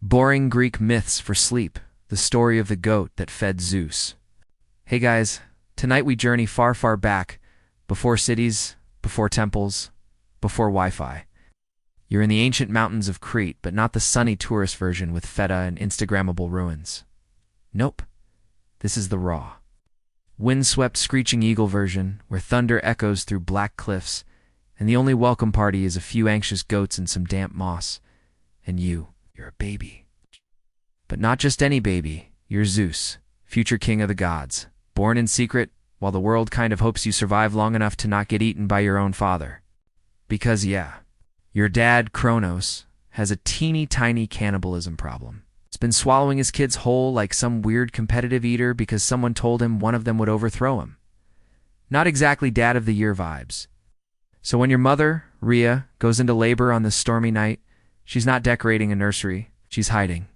Boring Greek myths for sleep, the story of the goat that fed Zeus. Hey guys, tonight we journey far, far back, before cities, before temples, before Wi-Fi. You're in the ancient mountains of Crete, but not the sunny tourist version with feta and Instagrammable ruins. Nope, this is the raw, windswept screeching eagle version, where thunder echoes through black cliffs, and the only welcome party is a few anxious goats and some damp moss. And you're a baby. But not just any baby, you're Zeus, future king of the gods, born in secret, while the world kind of hopes you survive long enough to not get eaten by your own father. Because your dad, Kronos, has a teeny tiny cannibalism problem. He's been swallowing his kids whole like some weird competitive eater because someone told him one of them would overthrow him. Not exactly dad of the year vibes. So when your mother, Rhea, goes into labor on this stormy night, she's not decorating a nursery, she's hiding.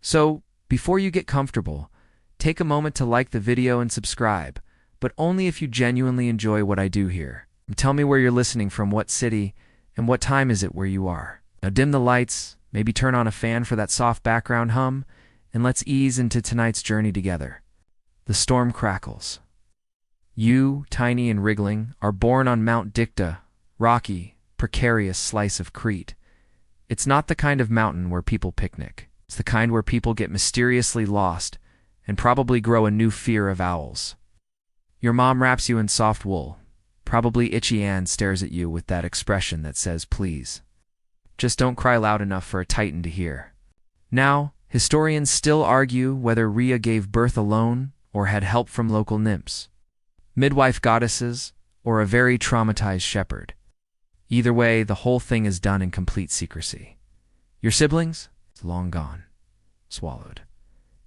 So, before you get comfortable, take a moment to like the video and subscribe, but only if you genuinely enjoy what I do here. And tell me where you're listening from, what city, and what time is it where you are. Now dim the lights, maybe turn on a fan for that soft background hum, and let's ease into tonight's journey together. The storm crackles. You, tiny and wriggling, are born on Mount Dicta, rocky, precarious slice of Crete. It's not the kind of mountain where people picnic. It's the kind where people get mysteriously lost and probably grow a new fear of owls. Your mom wraps you in soft wool. Probably Itchy Ann stares at you with that expression that says, please. Just don't cry loud enough for a titan to hear. Now, historians still argue whether Rhea gave birth alone or had help from local nymphs, midwife goddesses, or a very traumatized shepherd. Either way, the whole thing is done in complete secrecy. Your siblings? It's long gone. Swallowed.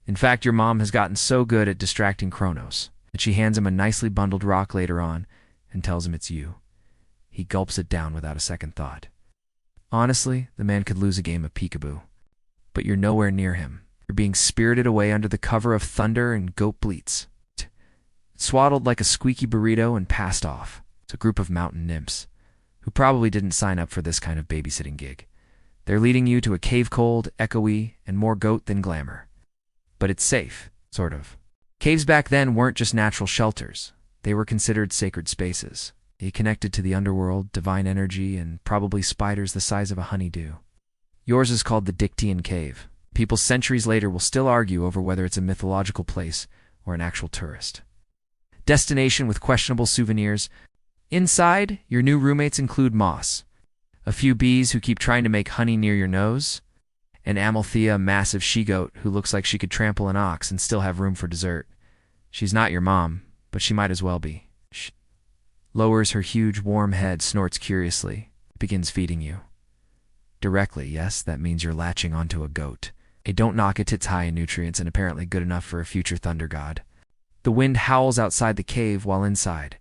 In fact, your mom has gotten so good at distracting Kronos that she hands him a nicely bundled rock later on and tells him it's you. He gulps it down without a second thought. Honestly, the man could lose a game of peekaboo. But you're nowhere near him. You're being spirited away under the cover of thunder and goat bleats. Swaddled like a squeaky burrito and passed off. It's a group of mountain nymphs who probably didn't sign up for this kind of babysitting gig. They're leading you to a cave-cold, echoey, and more goat than glamour. But it's safe, sort of. Caves back then weren't just natural shelters. They were considered sacred spaces. They connected to the underworld, divine energy, and probably spiders the size of a honeydew. Yours is called the Dictaean Cave. People centuries later will still argue over whether it's a mythological place or an actual tourist destination with questionable souvenirs. Inside, your new roommates include moss, a few bees who keep trying to make honey near your nose, and Amalthea, a massive she-goat who looks like she could trample an ox and still have room for dessert. She's not your mom, but she might as well be. Shh. Lowers her huge, warm head, snorts curiously, begins feeding you. Directly, yes, that means you're latching onto a goat. A don't knock it, it's high in nutrients and apparently good enough for a future thunder god. The wind howls outside the cave while inside.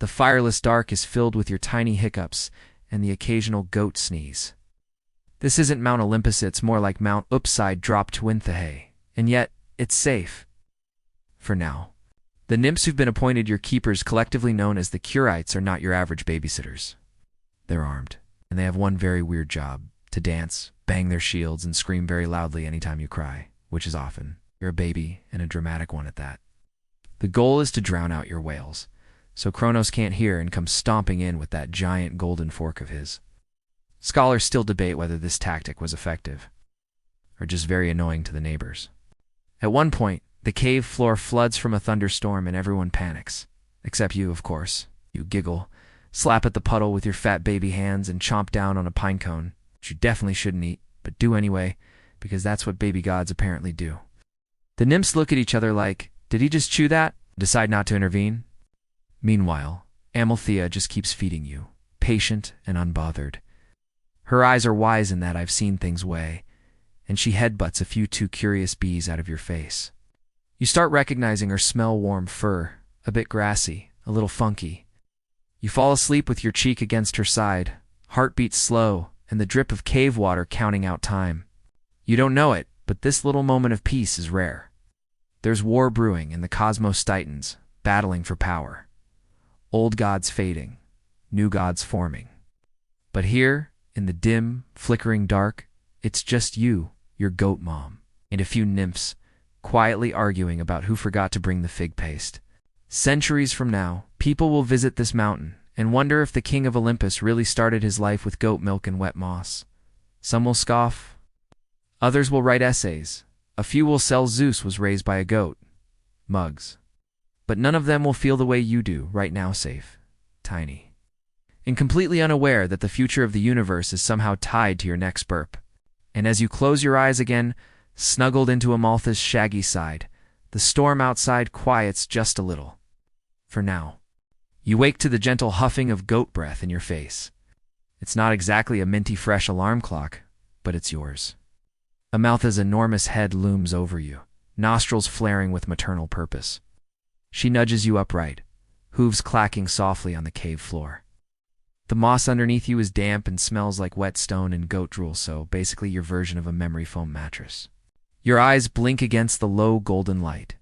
The fireless dark is filled with your tiny hiccups and the occasional goat sneeze. This isn't Mount Olympus, it's more like Mount Upside Drop Twinthehay. And yet, it's safe. For now. The nymphs who've been appointed your keepers, collectively known as the Curites, are not your average babysitters. They're armed, and they have one very weird job: to dance, bang their shields, and scream very loudly anytime you cry, which is often. You're a baby, and a dramatic one at that. The goal is to drown out your wails, so Kronos can't hear and comes stomping in with that giant golden fork of his. Scholars still debate whether this tactic was effective, or just very annoying to the neighbors. At one point, the cave floor floods from a thunderstorm and everyone panics. Except you, of course. You giggle, slap at the puddle with your fat baby hands, and chomp down on a pine cone, which you definitely shouldn't eat, but do anyway, because that's what baby gods apparently do. The nymphs look at each other like, did he just chew that? Decide not to intervene. Meanwhile, Amalthea just keeps feeding you, patient and unbothered. Her eyes are wise in that I've seen things way, and she headbutts a few too curious bees out of your face. You start recognizing her smell warm fur, a bit grassy, a little funky. You fall asleep with your cheek against her side, heartbeat slow, and the drip of cave water counting out time. You don't know it, but this little moment of peace is rare. There's war brewing and the cosmos titans, battling for power. Old gods fading, new gods forming. But here, in the dim, flickering dark, it's just you, your goat mom, and a few nymphs, quietly arguing about who forgot to bring the fig paste. Centuries from now, people will visit this mountain and wonder if the king of Olympus really started his life with goat milk and wet moss. Some will scoff. Others will write essays. A few will sell Zeus was raised by a goat. Mugs. But none of them will feel the way you do right now, safe, tiny, and completely unaware that the future of the universe is somehow tied to your next burp. And as you close your eyes again, snuggled into Amaltha's shaggy side, the storm outside quiets just a little. For now. You wake to the gentle huffing of goat breath in your face. It's not exactly a minty fresh alarm clock, but it's yours. Amaltha's enormous head looms over you, nostrils flaring with maternal purpose. She nudges you upright, hooves clacking softly on the cave floor. The moss underneath you is damp and smells like wet stone and goat drool, so basically your version of a memory foam mattress. Your eyes blink against the low golden light.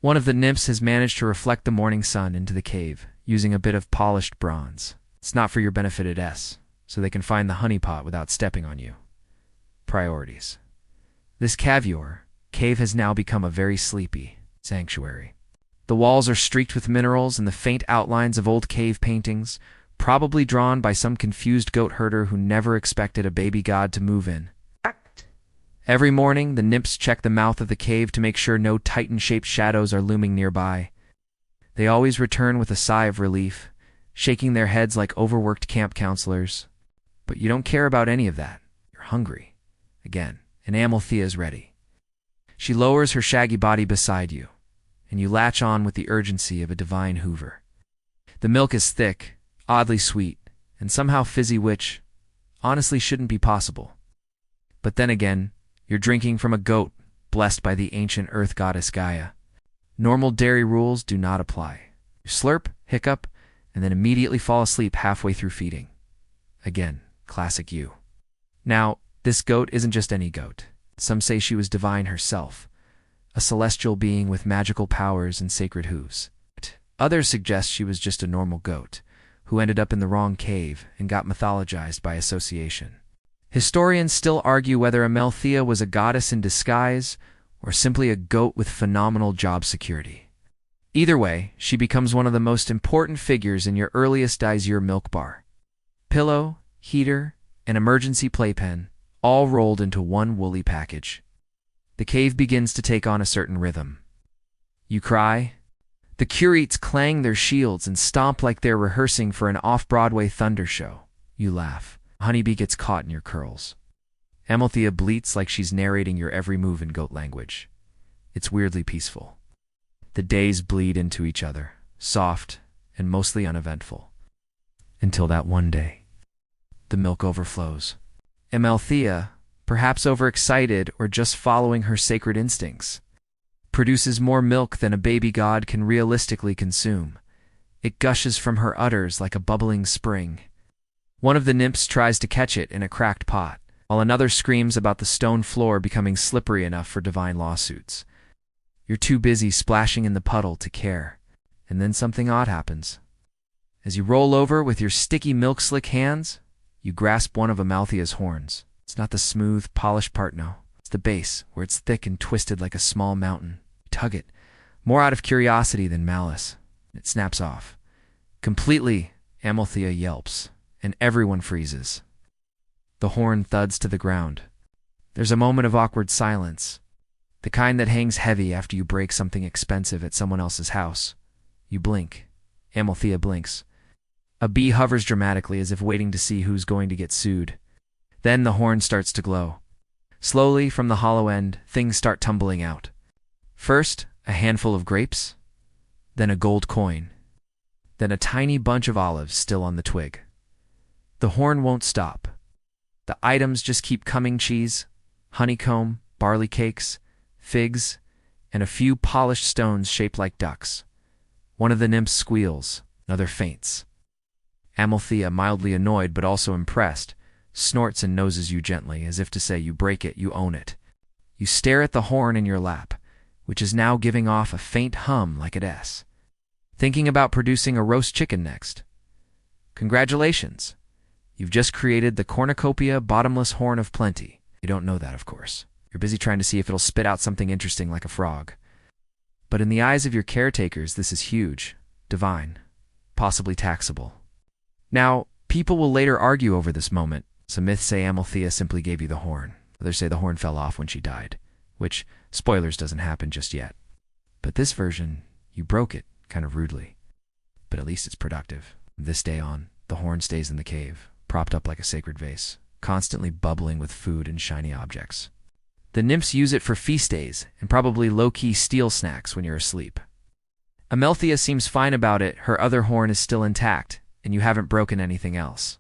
One of the nymphs has managed to reflect the morning sun into the cave, using a bit of polished bronze. It's not for your benefit at S, so they can find the honeypot without stepping on you. Priorities. This cave has now become a very sleepy sanctuary. The walls are streaked with minerals and the faint outlines of old cave paintings, probably drawn by some confused goat herder who never expected a baby god to move in. Every morning, the nymphs check the mouth of the cave to make sure no titan-shaped shadows are looming nearby. They always return with a sigh of relief, shaking their heads like overworked camp counselors. But you don't care about any of that. You're hungry. Again, and Amalthea is ready. She lowers her shaggy body beside you, and you latch on with the urgency of a divine hoover. The milk is thick, oddly sweet, and somehow fizzy, which, honestly, shouldn't be possible. But then again, you're drinking from a goat, blessed by the ancient earth goddess Gaia. Normal dairy rules do not apply. You slurp, hiccup, and then immediately fall asleep halfway through feeding. Again, classic you. Now, this goat isn't just any goat. Some say she was divine herself, a celestial being with magical powers and sacred hooves. Others suggest she was just a normal goat, who ended up in the wrong cave and got mythologized by association. Historians still argue whether Amalthea was a goddess in disguise or simply a goat with phenomenal job security. Either way, she becomes one of the most important figures in your earliest Dizir milk bar. Pillow, heater, and emergency playpen, all rolled into one woolly package. The cave begins to take on a certain rhythm. You cry. The curates clang their shields and stomp like they're rehearsing for an off-Broadway thunder show. You laugh. Honeybee gets caught in your curls. Amalthea bleats like she's narrating your every move in goat language. It's weirdly peaceful. The days bleed into each other, soft and mostly uneventful. Until that one day. The milk overflows. Amalthea, perhaps overexcited or just following her sacred instincts, produces more milk than a baby god can realistically consume. It gushes from her udders like a bubbling spring. One of the nymphs tries to catch it in a cracked pot, while another screams about the stone floor becoming slippery enough for divine lawsuits. You're too busy splashing in the puddle to care, and then something odd happens. As you roll over with your sticky milk-slick hands, you grasp one of Amalthea's horns. It's not the smooth, polished part, no. It's the base, where it's thick and twisted like a small mountain. You tug it, more out of curiosity than malice. It snaps off. Completely, Amalthea yelps, and everyone freezes. The horn thuds to the ground. There's a moment of awkward silence, the kind that hangs heavy after you break something expensive at someone else's house. You blink. Amalthea blinks. A bee hovers dramatically as if waiting to see who's going to get sued. Then the horn starts to glow. Slowly, from the hollow end, things start tumbling out. First, a handful of grapes, then a gold coin, then a tiny bunch of olives still on the twig. The horn won't stop. The items just keep coming: cheese, honeycomb, barley cakes, figs, and a few polished stones shaped like ducks. One of the nymphs squeals, another faints. Amalthea, mildly annoyed but also impressed, snorts and noses you gently, as if to say, you break it, you own it. You stare at the horn in your lap, which is now giving off a faint hum like an S. Thinking about producing a roast chicken next. Congratulations! You've just created the cornucopia bottomless horn of plenty. You don't know that, of course. You're busy trying to see if it'll spit out something interesting like a frog. But in the eyes of your caretakers, this is huge, divine, possibly taxable. Now, people will later argue over this moment. Some myths say Amalthea simply gave you the horn. Others say the horn fell off when she died, which, spoilers, doesn't happen just yet. But this version, you broke it, kind of rudely. But at least it's productive. From this day on, the horn stays in the cave, propped up like a sacred vase, constantly bubbling with food and shiny objects. The nymphs use it for feast days and probably low-key steal snacks when you're asleep. Amalthea seems fine about it. Her other horn is still intact, and you haven't broken anything else.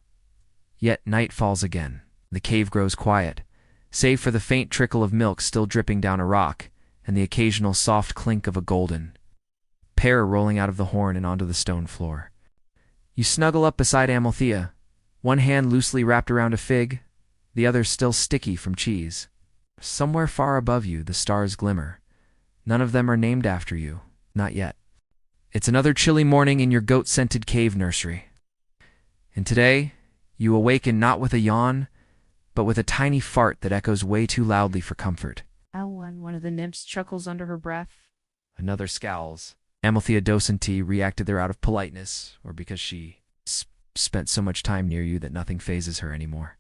Yet night falls again. The cave grows quiet, save for the faint trickle of milk still dripping down a rock and the occasional soft clink of a golden pear rolling out of the horn and onto the stone floor. You snuggle up beside Amalthea, one hand loosely wrapped around a fig, the other still sticky from cheese. Somewhere far above you, the stars glimmer. None of them are named after you, not yet. It's another chilly morning in your goat-scented cave nursery. And today, you awaken not with a yawn, but with a tiny fart that echoes way too loudly for comfort. Ow, and one of the nymphs chuckles under her breath. Another scowls. Amalthea Docenti reacted there out of politeness, or because she spent so much time near you that nothing phases her anymore.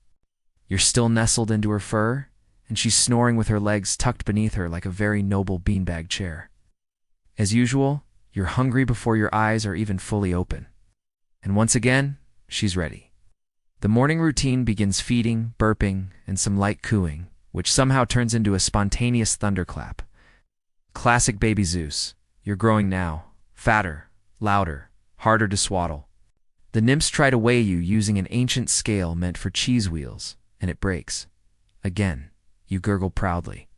You're still nestled into her fur, and she's snoring with her legs tucked beneath her like a very noble beanbag chair. As usual, you're hungry before your eyes are even fully open. And once again, she's ready. The morning routine begins feeding, burping, and some light cooing, which somehow turns into a spontaneous thunderclap. Classic baby Zeus. You're growing now, fatter, louder, harder to swaddle. The nymphs try to weigh you using an ancient scale meant for cheese wheels, and it breaks. Again, you gurgle proudly.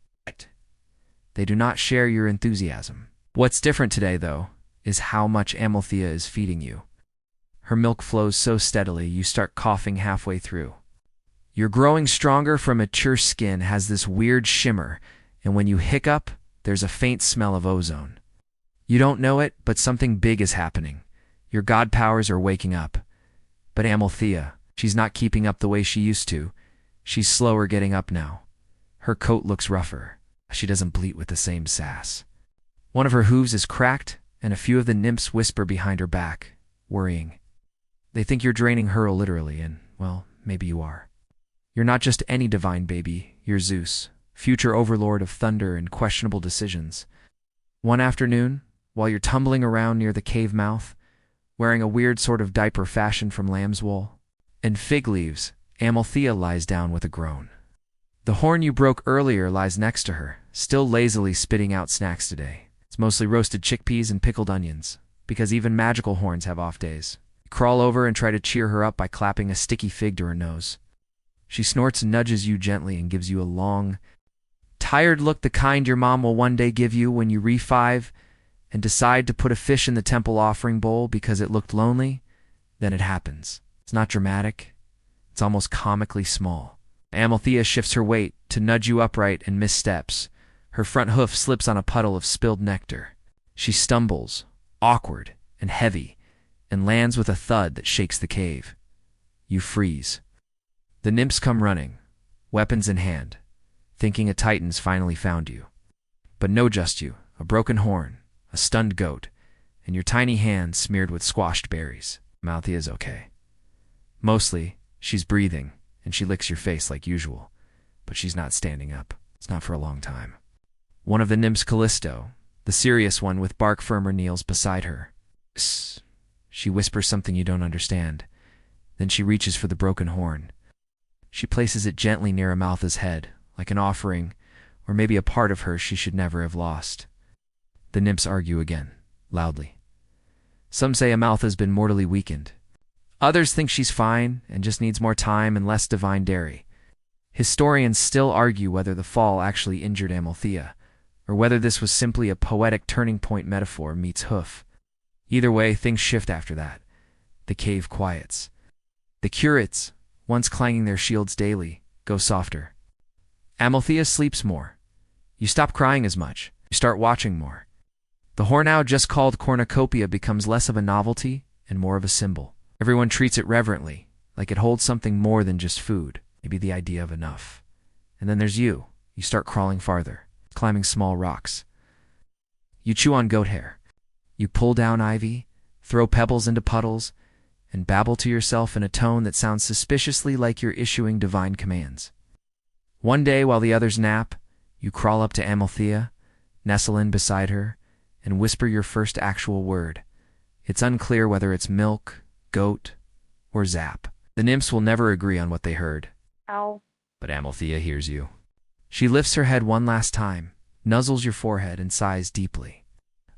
They do not share your enthusiasm. What's different today, though, is how much Amalthea is feeding you. Her milk flows so steadily you start coughing halfway through. Your growing stronger from mature skin has this weird shimmer, and when you hiccup, there's a faint smell of ozone. You don't know it, but something big is happening. Your god powers are waking up. But Amalthea, she's not keeping up the way she used to. She's slower getting up now. Her coat looks rougher. She doesn't bleat with the same sass. One of her hooves is cracked, and a few of the nymphs whisper behind her back, worrying. They think you're draining her literally, and, well, maybe you are. You're not just any divine baby, you're Zeus, future overlord of thunder and questionable decisions. One afternoon, while you're tumbling around near the cave mouth, wearing a weird sort of diaper fashioned from lamb's wool and fig leaves, Amalthea lies down with a groan. The horn you broke earlier lies next to her, still lazily spitting out snacks today. It's mostly roasted chickpeas and pickled onions, because even magical horns have off days. You crawl over and try to cheer her up by clapping a sticky fig to her nose. She snorts and nudges you gently and gives you a long, tired look, the kind your mom will one day give you when you re-5 and decide to put a fish in the temple offering bowl because it looked lonely. Then it happens. It's not dramatic. It's almost comically small. Amalthea shifts her weight to nudge you upright and missteps. Her front hoof slips on a puddle of spilled nectar. She stumbles, awkward and heavy, and lands with a thud that shakes the cave. You freeze. The nymphs come running, weapons in hand, thinking a titan's finally found you. But no just you, a broken horn, a stunned goat, and your tiny hand smeared with squashed berries. Amalthea's okay. Mostly, she's breathing, and she licks your face like usual, but she's not standing up. It's not for a long time. One of the nymphs, Callisto, the serious one with bark firmer, kneels beside her. Psst. She whispers something you don't understand. Then she reaches for the broken horn. She places it gently near Amalthea's head, like an offering, or maybe a part of her she should never have lost. The nymphs argue again, loudly. Some say Amalthea's been mortally weakened. Others think she's fine and just needs more time and less divine dairy. Historians still argue whether the fall actually injured Amalthea, or whether this was simply a poetic turning point metaphor meets hoof. Either way, things shift after that. The cave quiets. The curates, once clanging their shields daily, go softer. Amalthea sleeps more. You stop crying as much. You start watching more. The horn now just called cornucopia becomes less of a novelty and more of a symbol. Everyone treats it reverently, like it holds something more than just food, maybe the idea of enough. And then there's you. You start crawling farther, climbing small rocks. You chew on goat hair. You pull down ivy, throw pebbles into puddles, and babble to yourself in a tone that sounds suspiciously like you're issuing divine commands. One day, while the others nap, you crawl up to Amalthea, nestle in beside her, and whisper your first actual word. It's unclear whether it's milk, goat, or zap. The nymphs will never agree on what they heard. Ow. But Amalthea hears you. She lifts her head one last time, nuzzles your forehead, and sighs deeply.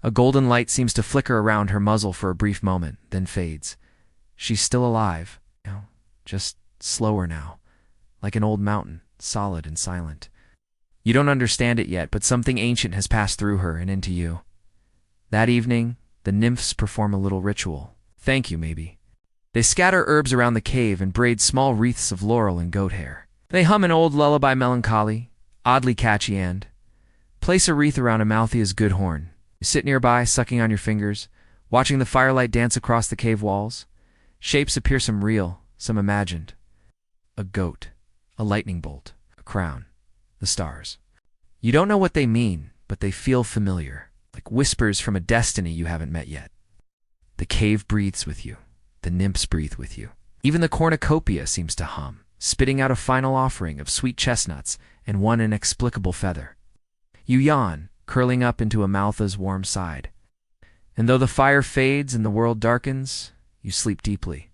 A golden light seems to flicker around her muzzle for a brief moment, then fades. She's still alive, just slower now, like an old mountain, solid and silent. You don't understand it yet, but something ancient has passed through her and into you. That evening, the nymphs perform a little ritual. Thank you, maybe. They scatter herbs around the cave and braid small wreaths of laurel and goat hair. They hum an old lullaby melancholy, oddly catchy, and place a wreath around Amalthea's good horn. You sit nearby, sucking on your fingers, watching the firelight dance across the cave walls. Shapes appear, some real, some imagined. A goat, a lightning bolt, a crown, the stars. You don't know what they mean, but they feel familiar, like whispers from a destiny you haven't met yet. The cave breathes with you. The nymphs breathe with you. Even the cornucopia seems to hum, spitting out a final offering of sweet chestnuts and one inexplicable feather. You yawn, curling up into Amalthea's warm side. And though the fire fades and the world darkens, you sleep deeply.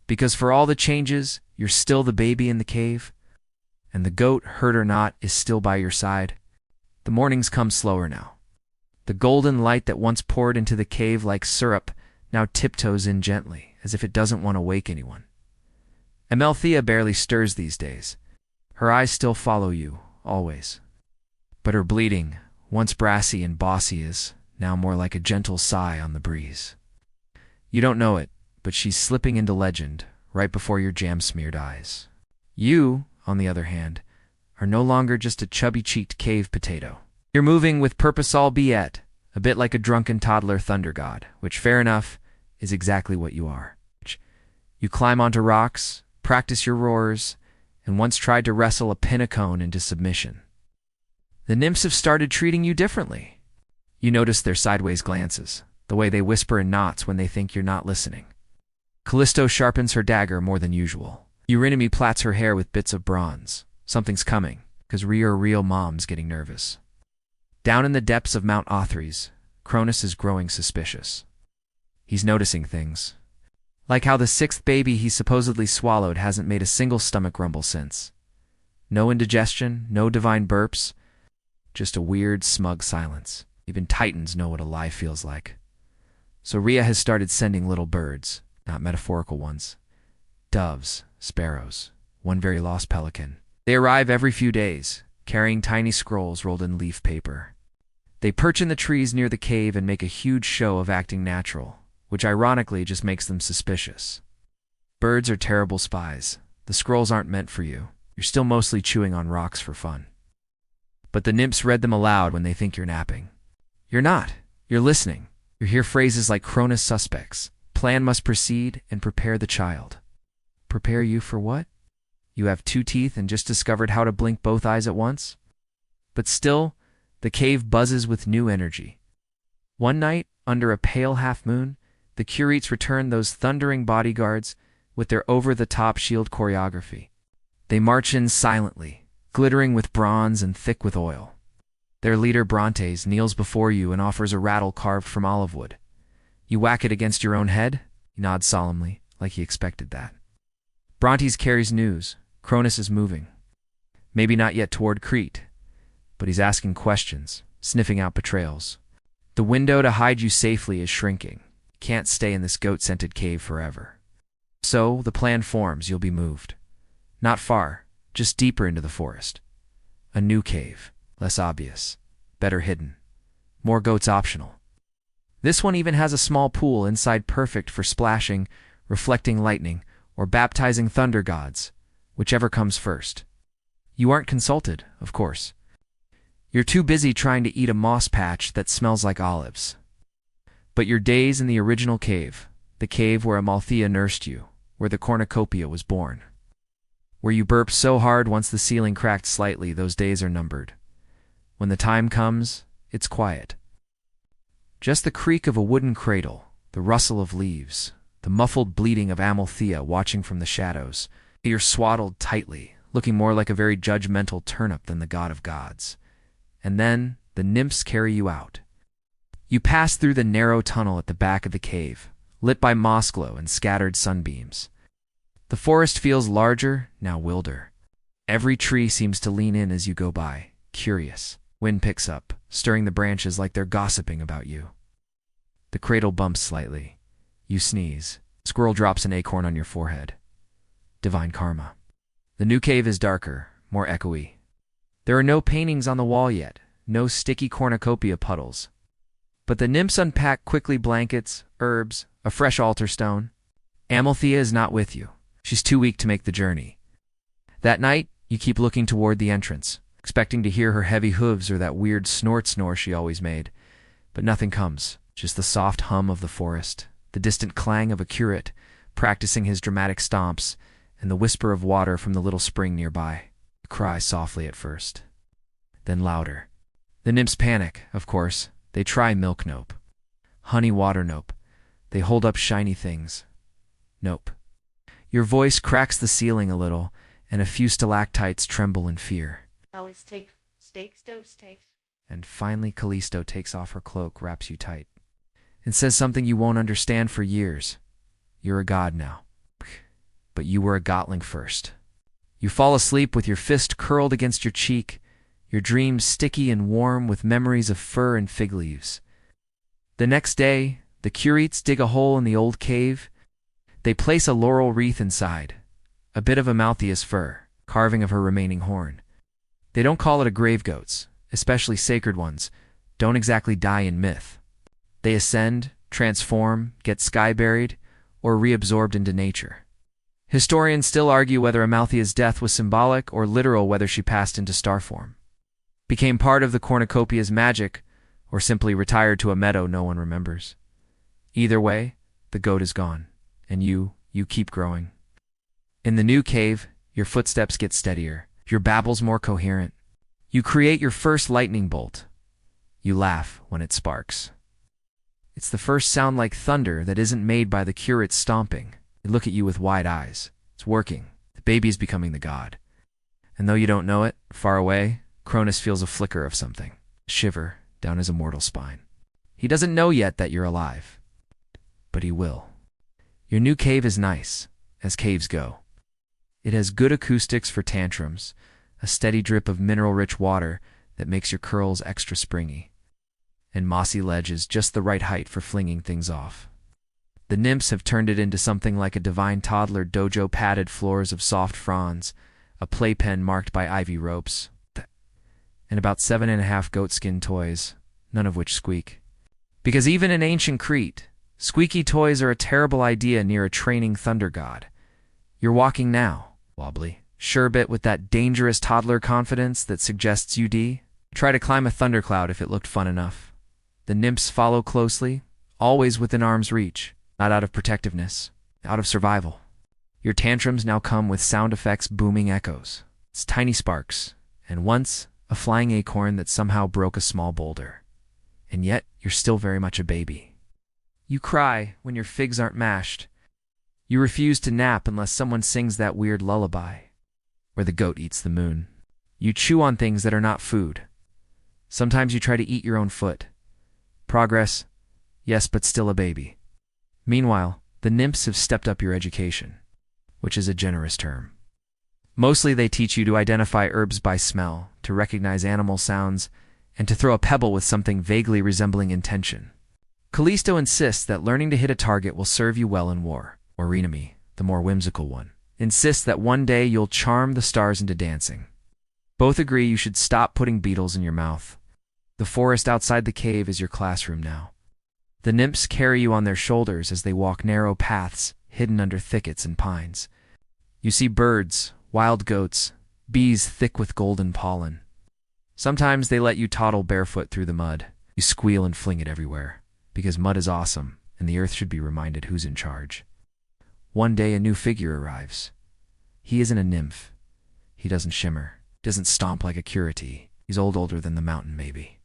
Because for all the changes, you're still the baby in the cave, and the goat, hurt or not, is still by your side. The mornings come slower now. The golden light that once poured into the cave like syrup now tiptoes in gently, as if it doesn't want to wake anyone. Amalthea barely stirs these days. Her eyes still follow you, always. But her bleeding, once brassy and bossy, is now more like a gentle sigh on the breeze. You don't know it, but she's slipping into legend right before your jam-smeared eyes. You, on the other hand, are no longer just a chubby-cheeked cave potato. You're moving with purpose, albeit a bit like a drunken toddler thunder god, which, fair enough, is exactly what you are. You climb onto rocks, practice your roars, and once tried to wrestle a pinnacone into submission. The nymphs have started treating you differently. You notice their sideways glances, the way they whisper in knots when they think you're not listening. Callisto sharpens her dagger more than usual. Eurynome plats her hair with bits of bronze. Something's coming, because real mom's getting nervous. Down in the depths of Mount Othrys, Cronus is growing suspicious. He's noticing things. Like how the sixth baby he supposedly swallowed hasn't made a single stomach rumble since. No indigestion, no divine burps, just a weird, smug silence. Even titans know what a lie feels like. So Rhea has started sending little birds, not metaphorical ones. Doves, sparrows, one very lost pelican. They arrive every few days, carrying tiny scrolls rolled in leaf paper. They perch in the trees near the cave and make a huge show of acting natural, which ironically just makes them suspicious. Birds are terrible spies. The scrolls aren't meant for you. You're still mostly chewing on rocks for fun. But the nymphs read them aloud when they think you're napping. You're not. You're listening. You hear phrases like Cronus suspects, plan must proceed, and prepare the child. Prepare you for what? You have 2 teeth and just discovered how to blink both eyes at once? But still, the cave buzzes with new energy. One night, under a pale half-moon, the curates return those thundering bodyguards with their over-the-top shield choreography. They march in silently, glittering with bronze and thick with oil. Their leader, Brontes, kneels before you and offers a rattle carved from olive wood. You whack it against your own head. He nods solemnly, like he expected that. Brontes carries news. Cronus is moving. Maybe not yet toward Crete, but he's asking questions, sniffing out betrayals. The window to hide you safely is shrinking. You can't stay in this goat-scented cave forever. So, the plan forms. You'll be moved. Not far, just deeper into the forest. A new cave, less obvious, better hidden. More goats optional. This one even has a small pool inside, perfect for splashing, reflecting lightning, or baptizing thunder gods, whichever comes first. You aren't consulted, of course. You're too busy trying to eat a moss patch that smells like olives. But your days in the original cave, the cave where Amalthea nursed you, where the cornucopia was born. where you burp so hard once the ceiling cracked slightly, those days are numbered. When the time comes, it's quiet. Just the creak of a wooden cradle, the rustle of leaves, the muffled bleating of Amalthea watching from the shadows. You're swaddled tightly, looking more like a very judgmental turnip than the god of gods. And then the nymphs carry you out. You pass through the narrow tunnel at the back of the cave, lit by moss glow and scattered sunbeams. The forest feels larger, now wilder. Every tree seems to lean in as you go by, curious. Wind picks up, stirring the branches like they're gossiping about you. The cradle bumps slightly. You sneeze. Squirrel drops an acorn on your forehead. Divine karma. The new cave is darker, more echoey. There are no paintings on the wall yet, no sticky cornucopia puddles. But the nymphs unpack quickly blankets, herbs, a fresh altar stone. Amalthea is not with you. She's too weak to make the journey. That night, you keep looking toward the entrance, expecting to hear her heavy hooves or that weird snore she always made. But nothing comes, just the soft hum of the forest, the distant clang of a curate practicing his dramatic stomps, and the whisper of water from the little spring nearby. You cry softly at first, then louder. The nymphs panic, of course. They try milk nope. Honey water nope. They hold up shiny things. Nope. Your voice cracks the ceiling a little, and a few stalactites tremble in fear. Always take steaks, steaks. And finally Callisto takes off her cloak, wraps you tight, and says something you won't understand for years. You're a god now. But you were a gotling first. You fall asleep with your fist curled against your cheek, your dreams sticky and warm with memories of fur and fig leaves. The next day, the curates dig a hole in the old cave. They place a laurel wreath inside, a bit of Amalthea's fur, carving of her remaining horn. They don't call it a grave goat's, especially sacred ones, don't exactly die in myth. They ascend, transform, get sky-buried, or reabsorbed into nature. Historians still argue whether Amalthea's death was symbolic or literal, whether she passed into star form, became part of the cornucopia's magic, or simply retired to a meadow no one remembers. Either way, the goat is gone, and you keep growing. In the new cave, your footsteps get steadier, your babble's more coherent. You create your first lightning bolt. You laugh when it sparks. It's the first sound like thunder that isn't made by the curate's stomping. They look at you with wide eyes. It's working. The baby is becoming the god. And though you don't know it, far away, Cronus feels a flicker of something, a shiver down his immortal spine. He doesn't know yet that you're alive, but he will. Your new cave is nice, as caves go. It has good acoustics for tantrums, a steady drip of mineral-rich water that makes your curls extra springy, and mossy ledges just the right height for flinging things off. The nymphs have turned it into something like a divine toddler dojo, padded floors of soft fronds, a playpen marked by ivy ropes, and about 7.5 goatskin toys, none of which squeak. Because even in ancient Crete, squeaky toys are a terrible idea near a training thunder god. You're walking now, wobbly, sherbet with that dangerous toddler confidence that suggests UD. Try to climb a thundercloud if it looked fun enough. The nymphs follow closely, always within arm's reach, not out of protectiveness, out of survival. Your tantrums now come with sound effects, booming echoes. It's tiny sparks, and once a flying acorn that somehow broke a small boulder. And yet, you're still very much a baby. You cry when your figs aren't mashed. You refuse to nap unless someone sings that weird lullaby, where the goat eats the moon. You chew on things that are not food. Sometimes you try to eat your own foot. Progress, yes, but still a baby. Meanwhile, the nymphs have stepped up your education, which is a generous term. Mostly they teach you to identify herbs by smell, to recognize animal sounds, and to throw a pebble with something vaguely resembling intention. Callisto insists that learning to hit a target will serve you well in war. Or Enemy, the more whimsical one, insists that one day you'll charm the stars into dancing. Both agree you should stop putting beetles in your mouth. The forest outside the cave is your classroom now. The nymphs carry you on their shoulders as they walk narrow paths hidden under thickets and pines. You see birds, wild goats, bees thick with golden pollen. Sometimes they let you toddle barefoot through the mud. You squeal and fling it everywhere, because mud is awesome, and the earth should be reminded who's in charge. One day a new figure arrives. He isn't a nymph. He doesn't shimmer. Doesn't stomp like a curity. He's older than the mountain, maybe.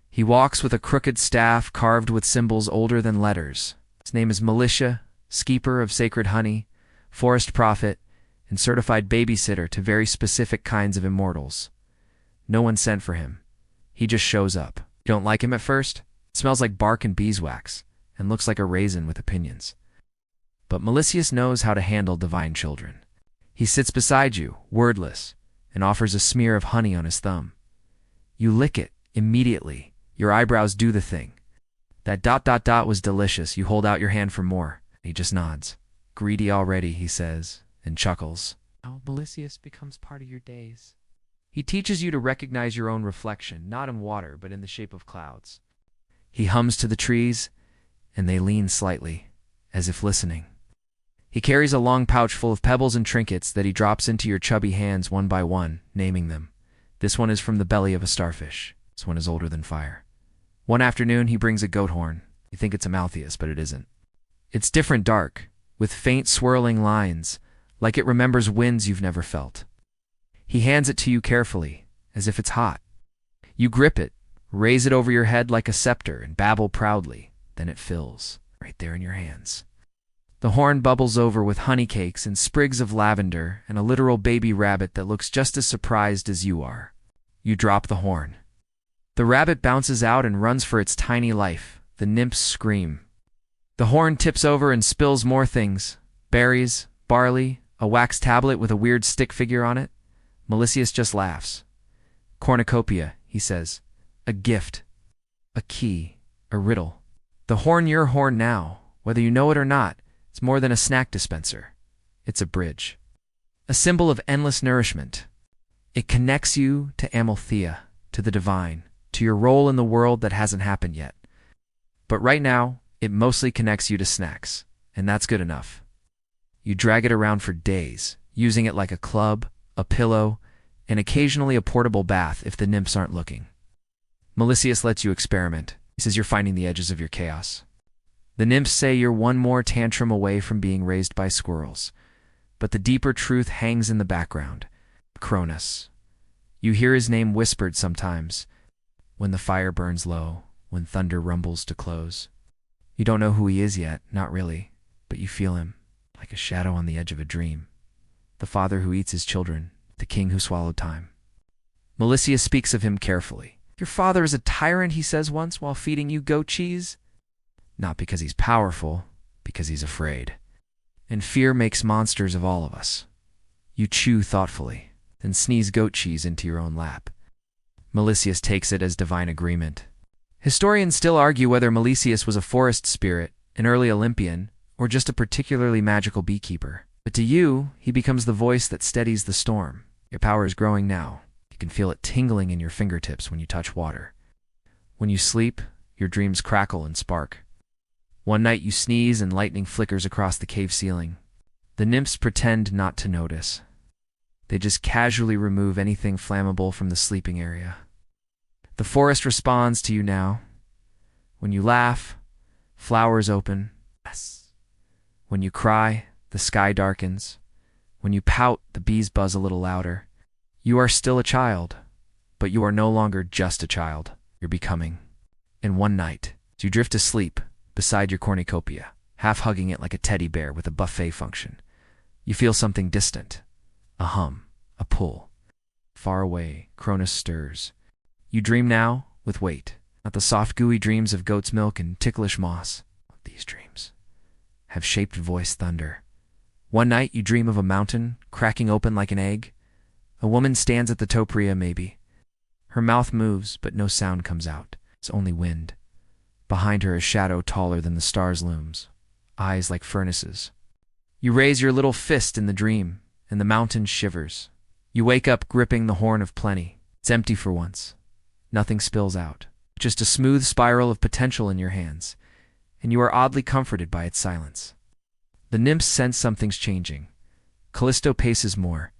He walks with a crooked staff carved with symbols older than letters. His name is Militia, skeeper of sacred honey, forest prophet, and certified babysitter to very specific kinds of immortals. No one sent for him. He just shows up. You don't like him at first? Smells like bark and beeswax, and looks like a raisin with opinions. But Melicius knows how to handle divine children. He sits beside you, wordless, and offers a smear of honey on his thumb. You lick it immediately. Your eyebrows do the thing. That ... was delicious. You hold out your hand for more. He just nods. Greedy already, he says, and chuckles. Now Melicius becomes part of your days. He teaches you to recognize your own reflection, not in water, but in the shape of clouds. He hums to the trees, and they lean slightly, as if listening. He carries a long pouch full of pebbles and trinkets that he drops into your chubby hands one by one, naming them. This one is from the belly of a starfish. This one is older than fire. One afternoon, he brings a goat horn. You think it's a Malthaeus, but it isn't. It's different dark, with faint swirling lines, like it remembers winds you've never felt. He hands it to you carefully, as if it's hot. You grip it, raise it over your head like a scepter, and babble proudly. Then it fills, right there in your hands. The horn bubbles over with honey cakes and sprigs of lavender and a literal baby rabbit that looks just as surprised as you are. You drop the horn. The rabbit bounces out and runs for its tiny life. The nymphs scream. The horn tips over and spills more things. Berries, barley, a wax tablet with a weird stick figure on it. Melicius just laughs. Cornucopia, he says. A gift. A key. A riddle. The horn your horn now, whether you know it or not, it's more than a snack dispenser. It's a bridge. A symbol of endless nourishment. It connects you to Amalthea, to the divine, to your role in the world that hasn't happened yet. But right now, it mostly connects you to snacks, and that's good enough. You drag it around for days, using it like a club, a pillow, and occasionally a portable bath if the nymphs aren't looking. Melicius lets you experiment. He says you're finding the edges of your chaos. The nymphs say you're one more tantrum away from being raised by squirrels, but the deeper truth hangs in the background. Cronus. You hear his name whispered sometimes, when the fire burns low, when thunder rumbles to close. You don't know who he is yet, not really, but you feel him, like a shadow on the edge of a dream. The father who eats his children, the king who swallowed time. Melicius speaks of him carefully. Your father is a tyrant, he says once, while feeding you goat cheese. Not because he's powerful, because he's afraid. And fear makes monsters of all of us. You chew thoughtfully, then sneeze goat cheese into your own lap. Melicius takes it as divine agreement. Historians still argue whether Melicius was a forest spirit, an early Olympian, or just a particularly magical beekeeper. But to you, he becomes the voice that steadies the storm. Your power is growing now. You can feel it tingling in your fingertips when you touch water. When you sleep, your dreams crackle and spark. One night you sneeze and lightning flickers across the cave ceiling. The nymphs pretend not to notice. They just casually remove anything flammable from the sleeping area. The forest responds to you now. When you laugh, flowers open. Yes. When you cry, the sky darkens. When you pout, the bees buzz a little louder. You are still a child, but you are no longer just a child. You're becoming. And one night, as you drift to sleep, beside your cornucopia, half hugging it like a teddy bear with a buffet function, you feel something distant. A hum, a pull. Far away, Cronus stirs. You dream now with weight, not the soft gooey dreams of goat's milk and ticklish moss. These dreams have shaped voice thunder. One night you dream of a mountain cracking open like an egg. A woman stands at the topria maybe. Her mouth moves, but no sound comes out. It's only wind. Behind her a shadow taller than the stars looms, eyes like furnaces. You raise your little fist in the dream, and the mountain shivers. You wake up gripping the horn of plenty. It's empty for once. Nothing spills out. Just a smooth spiral of potential in your hands, and you are oddly comforted by its silence. The nymphs sense something's changing. Callisto paces more.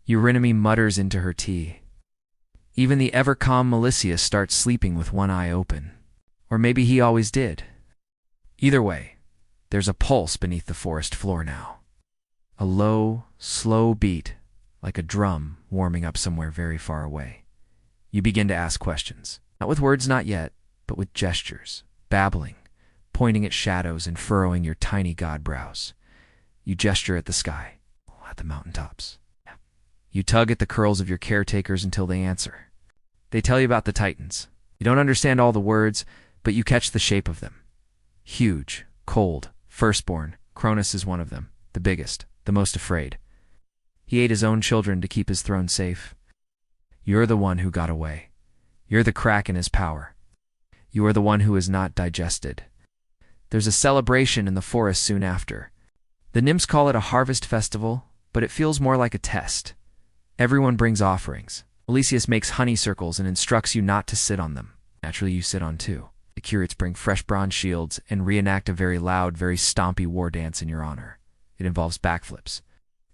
Eurynome mutters into her tea. Even the ever-calm Melicius starts sleeping with one eye open. Or maybe he always did. Either way, there's a pulse beneath the forest floor now. A low, slow beat, like a drum warming up somewhere very far away. You begin to ask questions. Not with words, not yet, but with gestures, babbling, pointing at shadows and furrowing your tiny god brows. You gesture at the sky, at the mountaintops. You tug at the curls of your caretakers until they answer. They tell you about the Titans. You don't understand all the words, but you catch the shape of them. Huge, cold, firstborn, Cronus is one of them, the biggest, the most afraid. He ate his own children to keep his throne safe. You're the one who got away. You're the crack in his power. You are the one who is not digested. There's a celebration in the forest soon after. The nymphs call it a harvest festival, but it feels more like a test. Everyone brings offerings. Melesius makes honey circles and instructs you not to sit on them. Naturally, you sit on two. The curates bring fresh bronze shields and reenact a very loud, very stompy war dance in your honor. It involves backflips.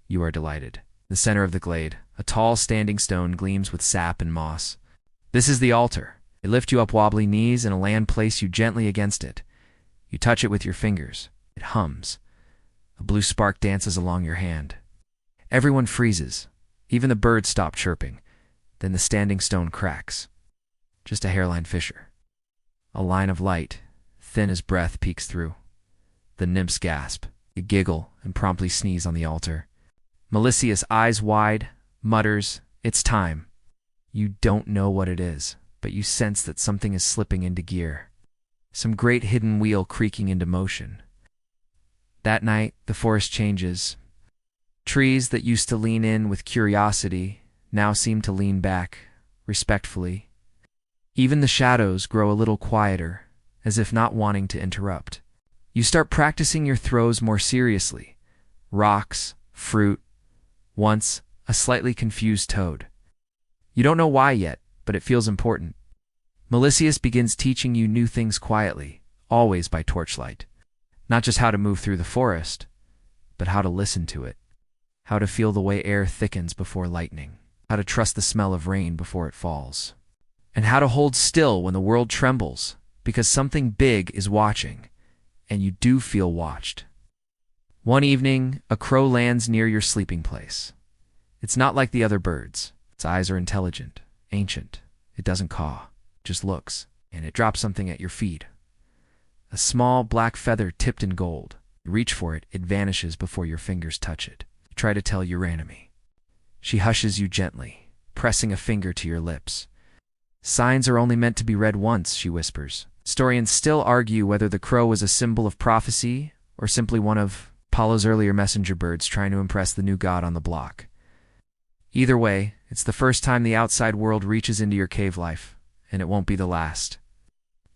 You are delighted. The center of the glade, a tall standing stone gleams with sap and moss. This is the altar. They lift you up wobbly knees and a land place you gently against it. You touch it with your fingers. It hums. A blue spark dances along your hand. Everyone freezes. Even the birds stop chirping. Then the standing stone cracks. Just a hairline fissure. A line of light, thin as breath, peeks through. The nymphs gasp. You giggle and promptly sneeze on the altar. Melesius, eyes wide, mutters, "It's time." You don't know what it is, but you sense that something is slipping into gear. Some great hidden wheel creaking into motion. That night, the forest changes. Trees that used to lean in with curiosity now seem to lean back, respectfully. Even the shadows grow a little quieter, as if not wanting to interrupt. You start practicing your throws more seriously. Rocks, fruit, once a slightly confused toad. You don't know why yet, but it feels important. Melesius begins teaching you new things quietly, always by torchlight. Not just how to move through the forest, but how to listen to it. How to feel the way air thickens before lightning. How to trust the smell of rain before it falls. And how to hold still when the world trembles, because something big is watching, and you do feel watched. One evening, a crow lands near your sleeping place. It's not like the other birds. Its eyes are intelligent, ancient. It doesn't caw, just looks, and it drops something at your feet. A small black feather tipped in gold. You reach for it, it vanishes before your fingers touch it. You try to tell your enemy. She hushes you gently, pressing a finger to your lips. Signs are only meant to be read once, she whispers. Historians still argue whether the crow was a symbol of prophecy or simply one of Apollo's earlier messenger birds trying to impress the new god on the block. Either way, it's the first time the outside world reaches into your cave life, and it won't be the last.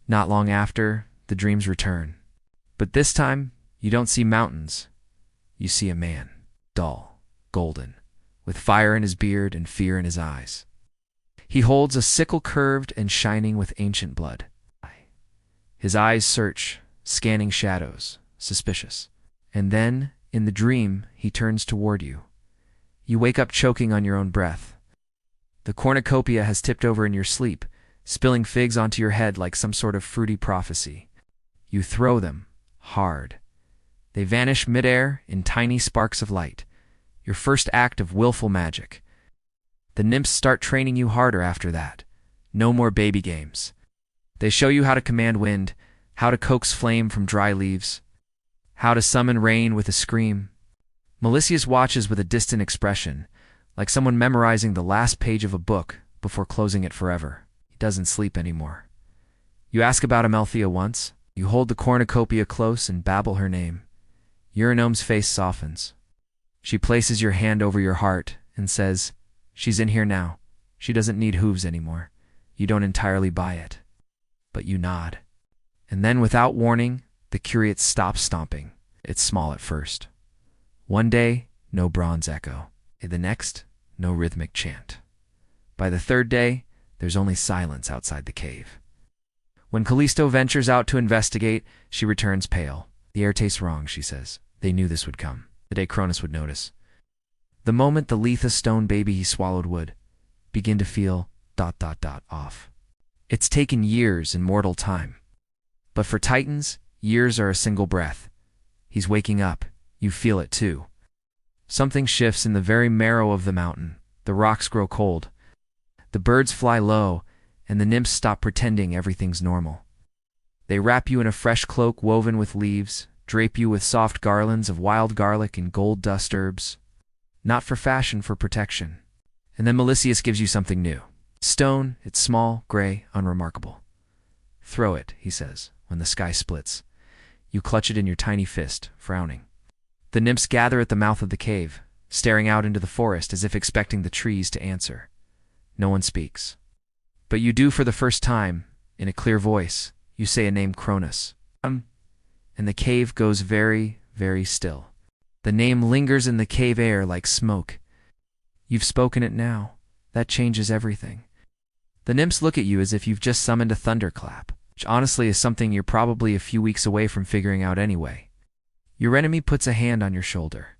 Not long after, the dreams return. But this time, you don't see mountains. You see a man, dull, golden, with fire in his beard and fear in his eyes. He holds a sickle curved and shining with ancient blood. His eyes search, scanning shadows, suspicious. And then, in the dream, he turns toward you. You wake up choking on your own breath. The cornucopia has tipped over in your sleep, spilling figs onto your head like some sort of fruity prophecy. You throw them, hard. They vanish midair in tiny sparks of light. Your first act of willful magic. The nymphs start training you harder after that. No more baby games. They show you how to command wind, how to coax flame from dry leaves, how to summon rain with a scream. Melesius watches with a distant expression, like someone memorizing the last page of a book before closing it forever. He doesn't sleep anymore. You ask about Amalthea once. You hold the cornucopia close and babble her name. Eurinome's face softens. She places your hand over your heart and says, "She's in here now. She doesn't need hooves anymore." You don't entirely buy it, but you nod. And then, without warning, the curate stops stomping. It's small at first. One day, no bronze echo. The next, no rhythmic chant. By the third day, there's only silence outside the cave. When Callisto ventures out to investigate, she returns pale. "The air tastes wrong," she says. "They knew this would come. The day Cronus would notice." The moment the Letha stone baby he swallowed would begin to feel ... off. It's taken years in mortal time. But for Titans, years are a single breath. He's waking up. You feel it too. Something shifts in the very marrow of the mountain. The rocks grow cold. The birds fly low, and the nymphs stop pretending everything's normal. They wrap you in a fresh cloak woven with leaves, drape you with soft garlands of wild garlic and gold dust herbs. Not for fashion, for protection. And then Melicius gives you something new. Stone, it's small, gray, unremarkable. Throw it, he says, when the sky splits. You clutch it in your tiny fist, frowning. The nymphs gather at the mouth of the cave, staring out into the forest as if expecting the trees to answer. No one speaks. But you do for the first time, in a clear voice. You say a name, Cronus. And the cave goes very, very still. The name lingers in the cave air like smoke. You've spoken it now. That changes everything. The nymphs look at you as if you've just summoned a thunderclap, which honestly is something you're probably a few weeks away from figuring out anyway. Your enemy puts a hand on your shoulder.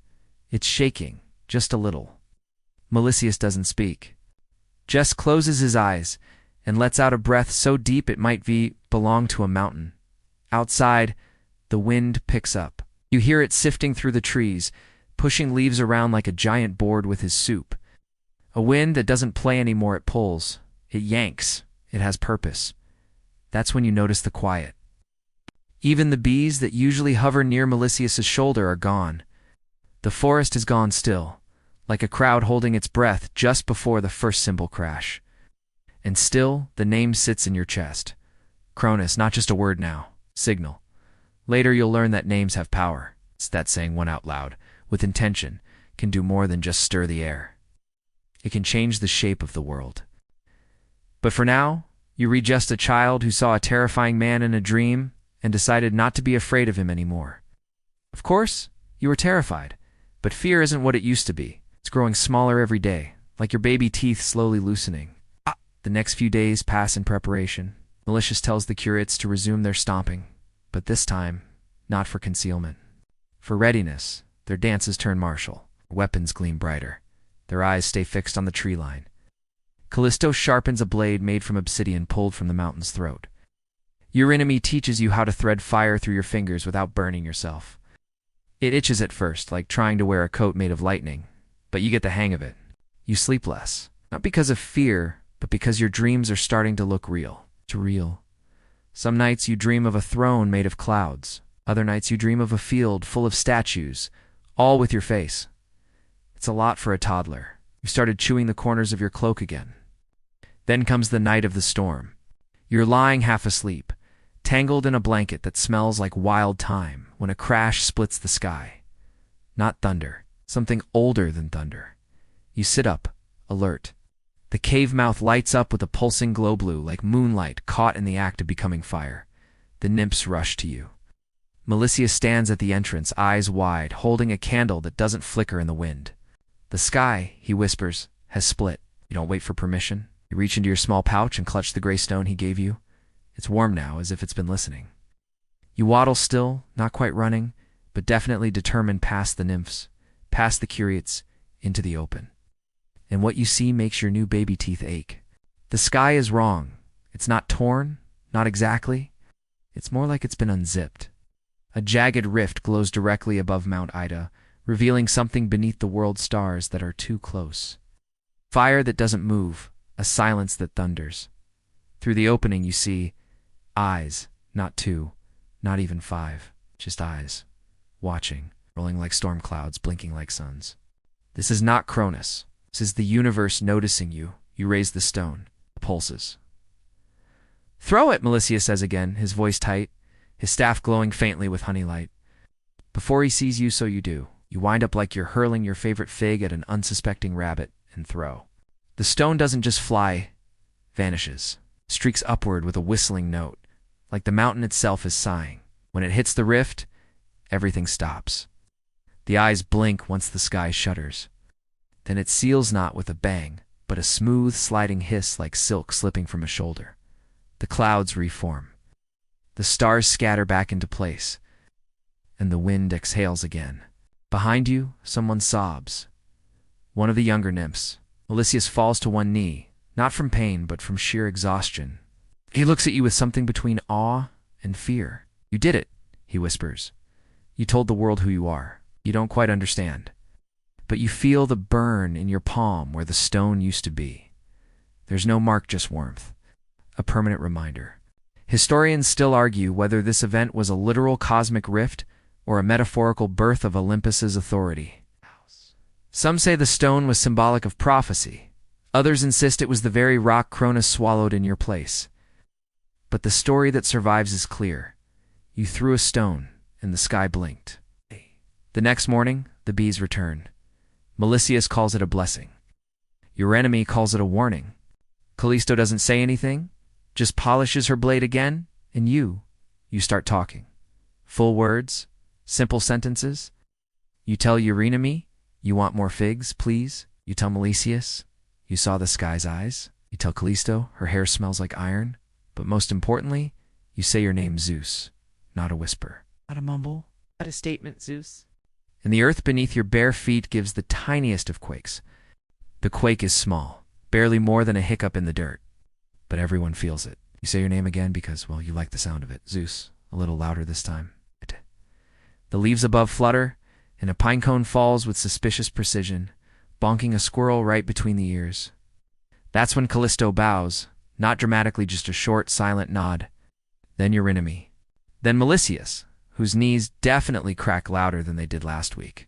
It's shaking, just a little. Melicius doesn't speak. Just closes his eyes and lets out a breath so deep it might belong to a mountain. Outside, the wind picks up. You hear it sifting through the trees, pushing leaves around like a giant board with his soup. A wind that doesn't play anymore, it pulls. It yanks. It has purpose. That's when you notice the quiet. Even the bees that usually hover near Melicius's shoulder are gone. The forest has gone still, like a crowd holding its breath just before the first cymbal crash. And still, the name sits in your chest. Cronus, not just a word now. Signal. Later you'll learn that names have power. It's that saying one out loud, with intention, can do more than just stir the air. It can change the shape of the world. But for now, you read just a child who saw a terrifying man in a dream and decided not to be afraid of him anymore. Of course, you were terrified, but fear isn't what it used to be. It's growing smaller every day, like your baby teeth slowly loosening. The next few days pass in preparation. Melicius tells the curates to resume their stomping, but this time, not for concealment. For readiness, their dances turn martial. Weapons gleam brighter. Their eyes stay fixed on the tree line. Callisto sharpens a blade made from obsidian pulled from the mountain's throat. Eurynomy teaches you how to thread fire through your fingers without burning yourself. It itches at first, like trying to wear a coat made of lightning, but you get the hang of it. You sleep less, not because of fear, but because your dreams are starting to look real. It's real. Some nights you dream of a throne made of clouds. Other nights you dream of a field full of statues, all with your face. It's a lot for a toddler. You started chewing the corners of your cloak again. Then comes the night of the storm. You're lying half asleep, tangled in a blanket that smells like wild thyme, when a crash splits the sky. Not thunder, something older than thunder. You sit up, alert. The cave mouth lights up with a pulsing glow blue like moonlight caught in the act of becoming fire. The nymphs rush to you. Melicius stands at the entrance, eyes wide, holding a candle that doesn't flicker in the wind. The sky, he whispers, has split. You don't wait for permission. You reach into your small pouch and clutch the gray stone he gave you. It's warm now, as if it's been listening. You waddle still, not quite running, but definitely determined past the nymphs, past the curates, into the open. And what you see makes your new baby teeth ache. The sky is wrong. It's not torn, not exactly. It's more like it's been unzipped. A jagged rift glows directly above Mount Ida, revealing something beneath the world stars that are too close. Fire that doesn't move, a silence that thunders. Through the opening you see eyes, not two, not even five, just eyes, watching, rolling like storm clouds, blinking like suns. This is not Cronus. This is the universe noticing you. You raise the stone. It pulses. Throw it, Melicius says again, his voice tight, his staff glowing faintly with honey light. Before he sees you, so you do. You wind up like you're hurling your favorite fig at an unsuspecting rabbit and throw. The stone doesn't just fly, vanishes, streaks upward with a whistling note, like the mountain itself is sighing. When it hits the rift, everything stops. The eyes blink once the sky shudders. Then it seals not with a bang, but a smooth sliding hiss like silk slipping from a shoulder. The clouds reform. The stars scatter back into place, and the wind exhales again. Behind you, someone sobs. One of the younger nymphs. Melicius falls to one knee, not from pain, but from sheer exhaustion. He looks at you with something between awe and fear. You did it, he whispers. You told the world who you are. You don't quite understand. but you feel the burn in your palm where the stone used to be. There's no mark, just warmth. A permanent reminder. Historians still argue whether this event was a literal cosmic rift or a metaphorical birth of Olympus's authority. Some say the stone was symbolic of prophecy. Others insist it was the very rock Cronus swallowed in your place. But the story that survives is clear. You threw a stone, and the sky blinked. The next morning, the bees return. Melicius calls it a blessing. Your enemy calls it a warning. Callisto doesn't say anything, just polishes her blade again, and you start talking. Full words, simple sentences. You tell Eurynome, you want more figs, please. You tell Melicius, you saw the sky's eyes. You tell Callisto, her hair smells like iron. But most importantly, you say your name, Zeus, not a whisper. Not a mumble, not a statement, Zeus. And the earth beneath your bare feet gives the tiniest of quakes. The quake is small, barely more than a hiccup in the dirt. But everyone feels it. You say your name again because, well, you like the sound of it. Zeus, a little louder this time. The leaves above flutter, and a pine cone falls with suspicious precision, bonking a squirrel right between the ears. That's when Callisto bows, not dramatically, just a short, silent nod. Then Eurynome. Then Melicius, whose knees definitely crack louder than they did last week.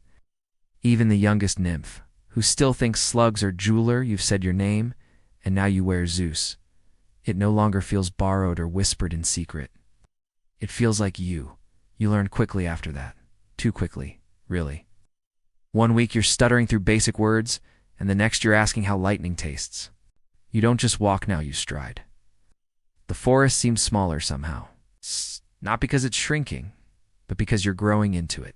Even the youngest nymph, who still thinks slugs are jeweler. You've said your name, and now you wear Zeus. It no longer feels borrowed or whispered in secret. It feels like you. You learned quickly after that. Too quickly, really. 1 week you're stuttering through basic words, and the next you're asking how lightning tastes. You don't just walk now, you stride. The forest seems smaller somehow. Not because it's shrinking, but because you're growing into it.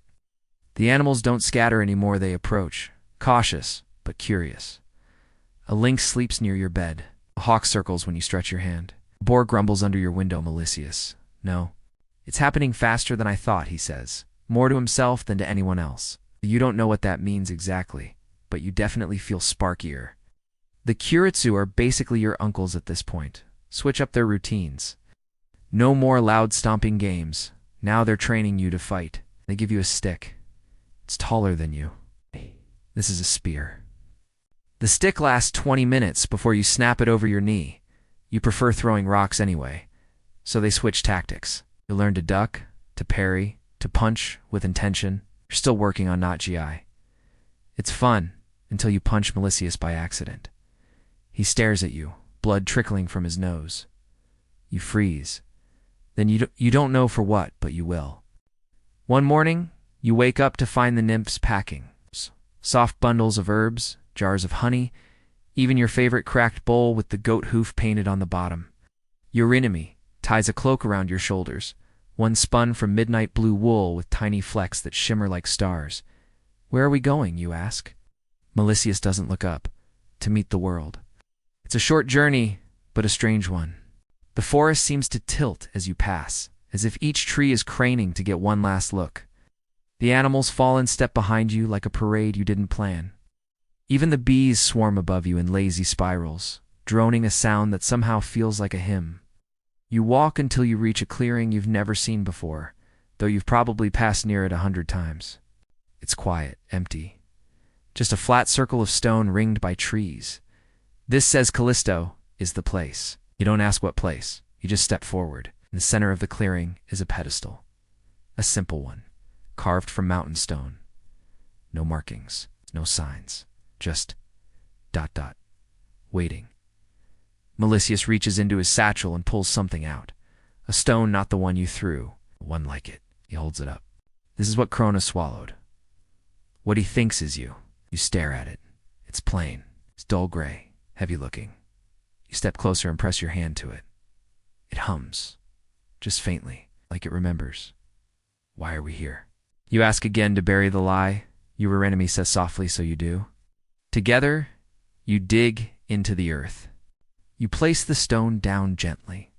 The animals don't scatter anymore, they approach, cautious but curious. A lynx sleeps near your bed. A hawk circles when you stretch your hand. A boar grumbles under your window, Melicius. No. It's happening faster than I thought, he says, more to himself than to anyone else. You don't know what that means exactly, but you definitely feel sparkier. The Kuritsu are basically your uncles at this point. Switch up their routines. No more loud stomping games. Now they're training you to fight. They give you a stick. It's taller than you. This is a spear. The stick lasts 20 minutes before you snap it over your knee. You prefer throwing rocks anyway, so they switch tactics. You learn to duck, to parry, to punch with intention. You're still working on not GI. It's fun until you punch Melicius by accident. He stares at you, blood trickling from his nose. You freeze. Then you don't know for what, but you will. One morning, you wake up to find the nymphs packing. Soft bundles of herbs, jars of honey, even your favorite cracked bowl with the goat hoof painted on the bottom. Eurynome ties a cloak around your shoulders, one spun from midnight blue wool with tiny flecks that shimmer like stars. Where are we going, you ask? Melicius doesn't look up. To meet the world. It's a short journey, but a strange one. The forest seems to tilt as you pass, as if each tree is craning to get one last look. The animals fall in step behind you like a parade you didn't plan. Even the bees swarm above you in lazy spirals, droning a sound that somehow feels like a hymn. You walk until you reach a clearing you've never seen before, though you've probably passed near it 100 times. It's quiet, empty. Just a flat circle of stone ringed by trees. This, says Callisto, is the place. You don't ask what place. You just step forward. In the center of the clearing is a pedestal. A simple one, carved from mountain stone. No markings, no signs. Just ... waiting. Melicius reaches into his satchel and pulls something out. A stone not the one you threw, one like it. He holds it up. This is what Cronus swallowed. What he thinks is you. You stare at it. It's plain. It's dull gray, heavy looking. You step closer and press your hand to it. It hums, just faintly, like it remembers. Why are we here? You ask again to bury the lie. Your enemy says softly, so you do. Together, you dig into the earth. You place the stone down gently.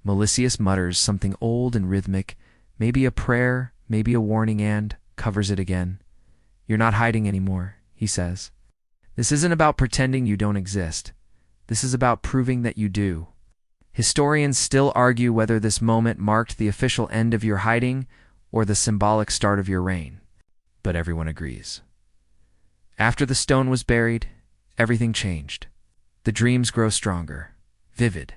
Melicius mutters something old and rhythmic, maybe a prayer, maybe a warning, and covers it again. You're not hiding anymore, he says. This isn't about pretending you don't exist. This is about proving that you do. Historians still argue whether this moment marked the official end of your hiding or the symbolic start of your reign. But everyone agrees. After the stone was buried, everything changed. The dreams grow stronger, vivid.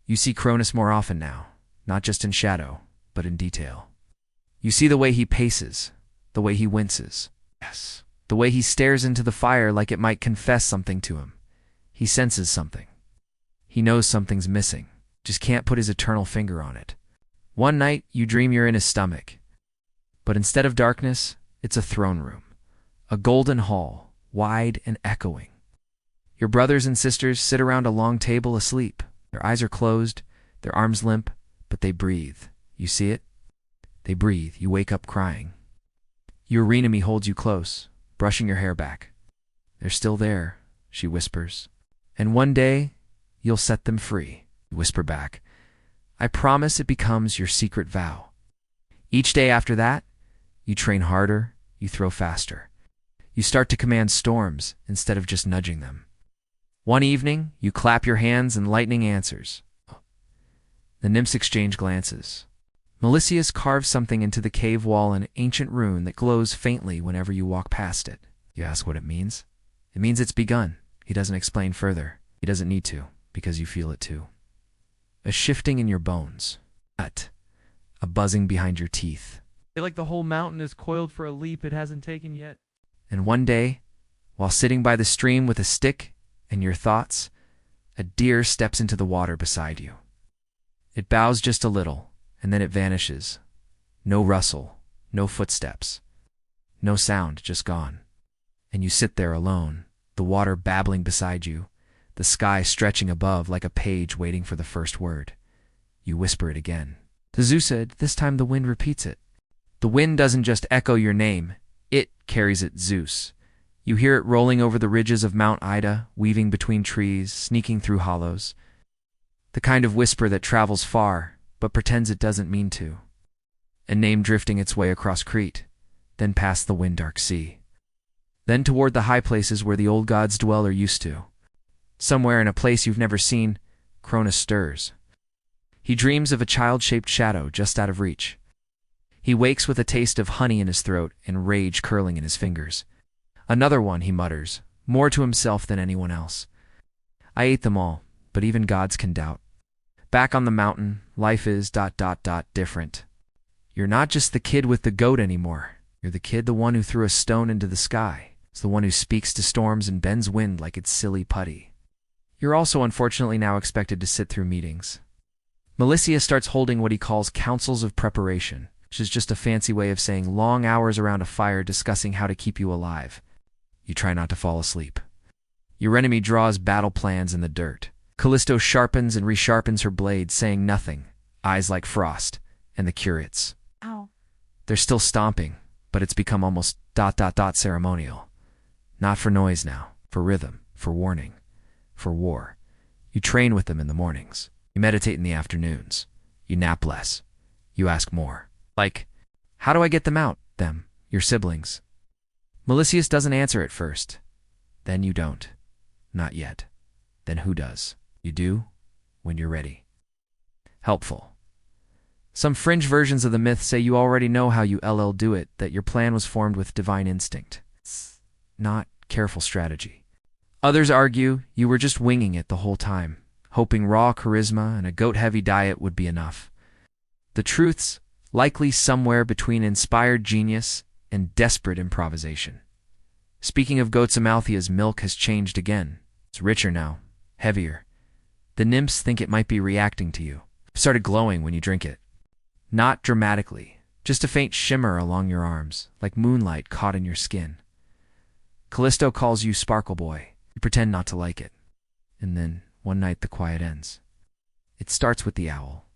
You see Cronus more often now, not just in shadow, but in detail. You see the way he paces, the way he winces. Yes. The way he stares into the fire like it might confess something to him. He senses something. He knows something's missing, just can't put his eternal finger on it. One night, you dream you're in his stomach. But instead of darkness, it's a throne room. A golden hall, wide and echoing. Your brothers and sisters sit around a long table asleep. Their eyes are closed, their arms limp, but they breathe. You see it? They breathe. You wake up crying. Your enemy holds you close, brushing your hair back. They're still there, she whispers. And one day, you'll set them free, you whisper back. I promise it becomes your secret vow. Each day after that, you train harder, you throw faster. You start to command storms instead of just nudging them. One evening, you clap your hands and lightning answers. The nymphs exchange glances. Melicius carves something into the cave wall, an ancient rune that glows faintly whenever you walk past it. You ask what it means? It means it's begun. He doesn't explain further. He doesn't need to, because you feel it too. A shifting in your bones. A buzzing behind your teeth. Feel like the whole mountain is coiled for a leap it hasn't taken yet. And one day, while sitting by the stream with a stick and your thoughts, a deer steps into the water beside you. It bows just a little, and then it vanishes. No rustle, no footsteps, no sound, just gone. And you sit there alone, the water babbling beside you, the sky stretching above like a page waiting for the first word. You whisper it again. To Zeus said, this time the wind repeats it. The wind doesn't just echo your name, it carries it, Zeus. You hear it rolling over the ridges of Mount Ida, weaving between trees, sneaking through hollows. The kind of whisper that travels far, but pretends it doesn't mean to. A name drifting its way across Crete, then past the wind-dark sea. Then toward the high places where the old gods dwell or used to. Somewhere in a place you've never seen, Cronus stirs. He dreams of a child-shaped shadow just out of reach. He wakes with a taste of honey in his throat and rage curling in his fingers. Another one, he mutters, more to himself than anyone else. I ate them all, but even gods can doubt. Back on the mountain, life is ... different. You're not just the kid with the goat anymore. You're the one who threw a stone into the sky. It's the one who speaks to storms and bends wind like it's silly putty. You're also unfortunately now expected to sit through meetings. Melicius starts holding what he calls councils of preparation, which is just a fancy way of saying long hours around a fire discussing how to keep you alive. You try not to fall asleep. Your enemy draws battle plans in the dirt. Callisto sharpens and resharpens her blade, saying nothing, eyes like frost, and the curates. Ow. They're still stomping, but it's become almost ... ceremonial. Not for noise now, for rhythm, for warning, for war. You train with them in the mornings. You meditate in the afternoons. You nap less. You ask more. Like, how do I get them out, them, your siblings? Melicius doesn't answer at first. Then you don't. Not yet. Then who does? You do, when you're ready. Helpful. Some fringe versions of the myth say you already know how you do it, that your plan was formed with divine instinct. It's not careful strategy. Others argue you were just winging it the whole time, hoping raw charisma and a goat-heavy diet would be enough. The truth's likely somewhere between inspired genius and desperate improvisation. Speaking of goats, Amalthea's milk has changed again. It's richer now, heavier. The nymphs think it might be reacting to you. It started glowing when you drink it. Not dramatically, just a faint shimmer along your arms, like moonlight caught in your skin. Callisto calls you Sparkle Boy. You pretend not to like it. And then, one night, the quiet ends. It starts with the owl.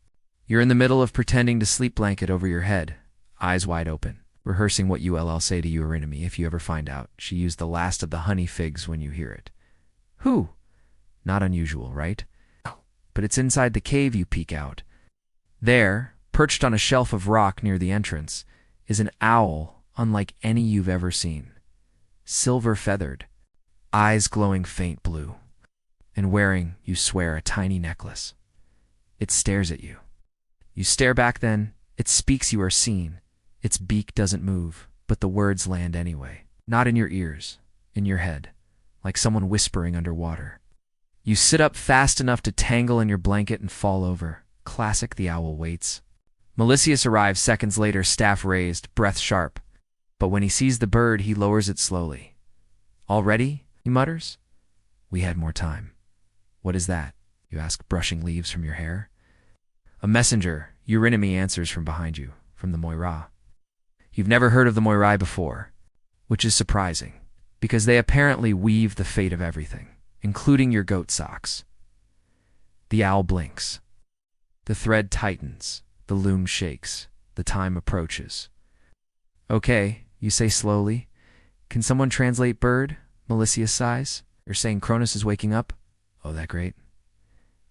You're in the middle of pretending to sleep blanket over your head, eyes wide open, rehearsing what you'll say to your enemy if you ever find out she used the last of the honey figs when you hear it. Who? Not unusual, right? But it's inside the cave you peek out. There, perched on a shelf of rock near the entrance, is an owl unlike any you've ever seen. Silver-feathered, eyes glowing faint blue, and wearing, you swear, a tiny necklace. It stares at you. You stare back then, it speaks, you are seen. Its beak doesn't move, but the words land anyway. Not in your ears, in your head, like someone whispering underwater. You sit up fast enough to tangle in your blanket and fall over. Classic, the owl waits. Melicius arrives seconds later, staff raised, breath sharp. But when he sees the bird, he lowers it slowly. Already? He mutters. We had more time. What is that? You ask, brushing leaves from your hair. A messenger, Eurynomy, answers from behind you, from the Moira. You've never heard of the Moirai before, which is surprising, because they apparently weave the fate of everything, including your goat socks. The owl blinks. The thread tightens. The loom shakes. The time approaches. Okay, you say slowly. Can someone translate bird? Melicius sighs. You're saying Cronus is waking up? Oh, that great.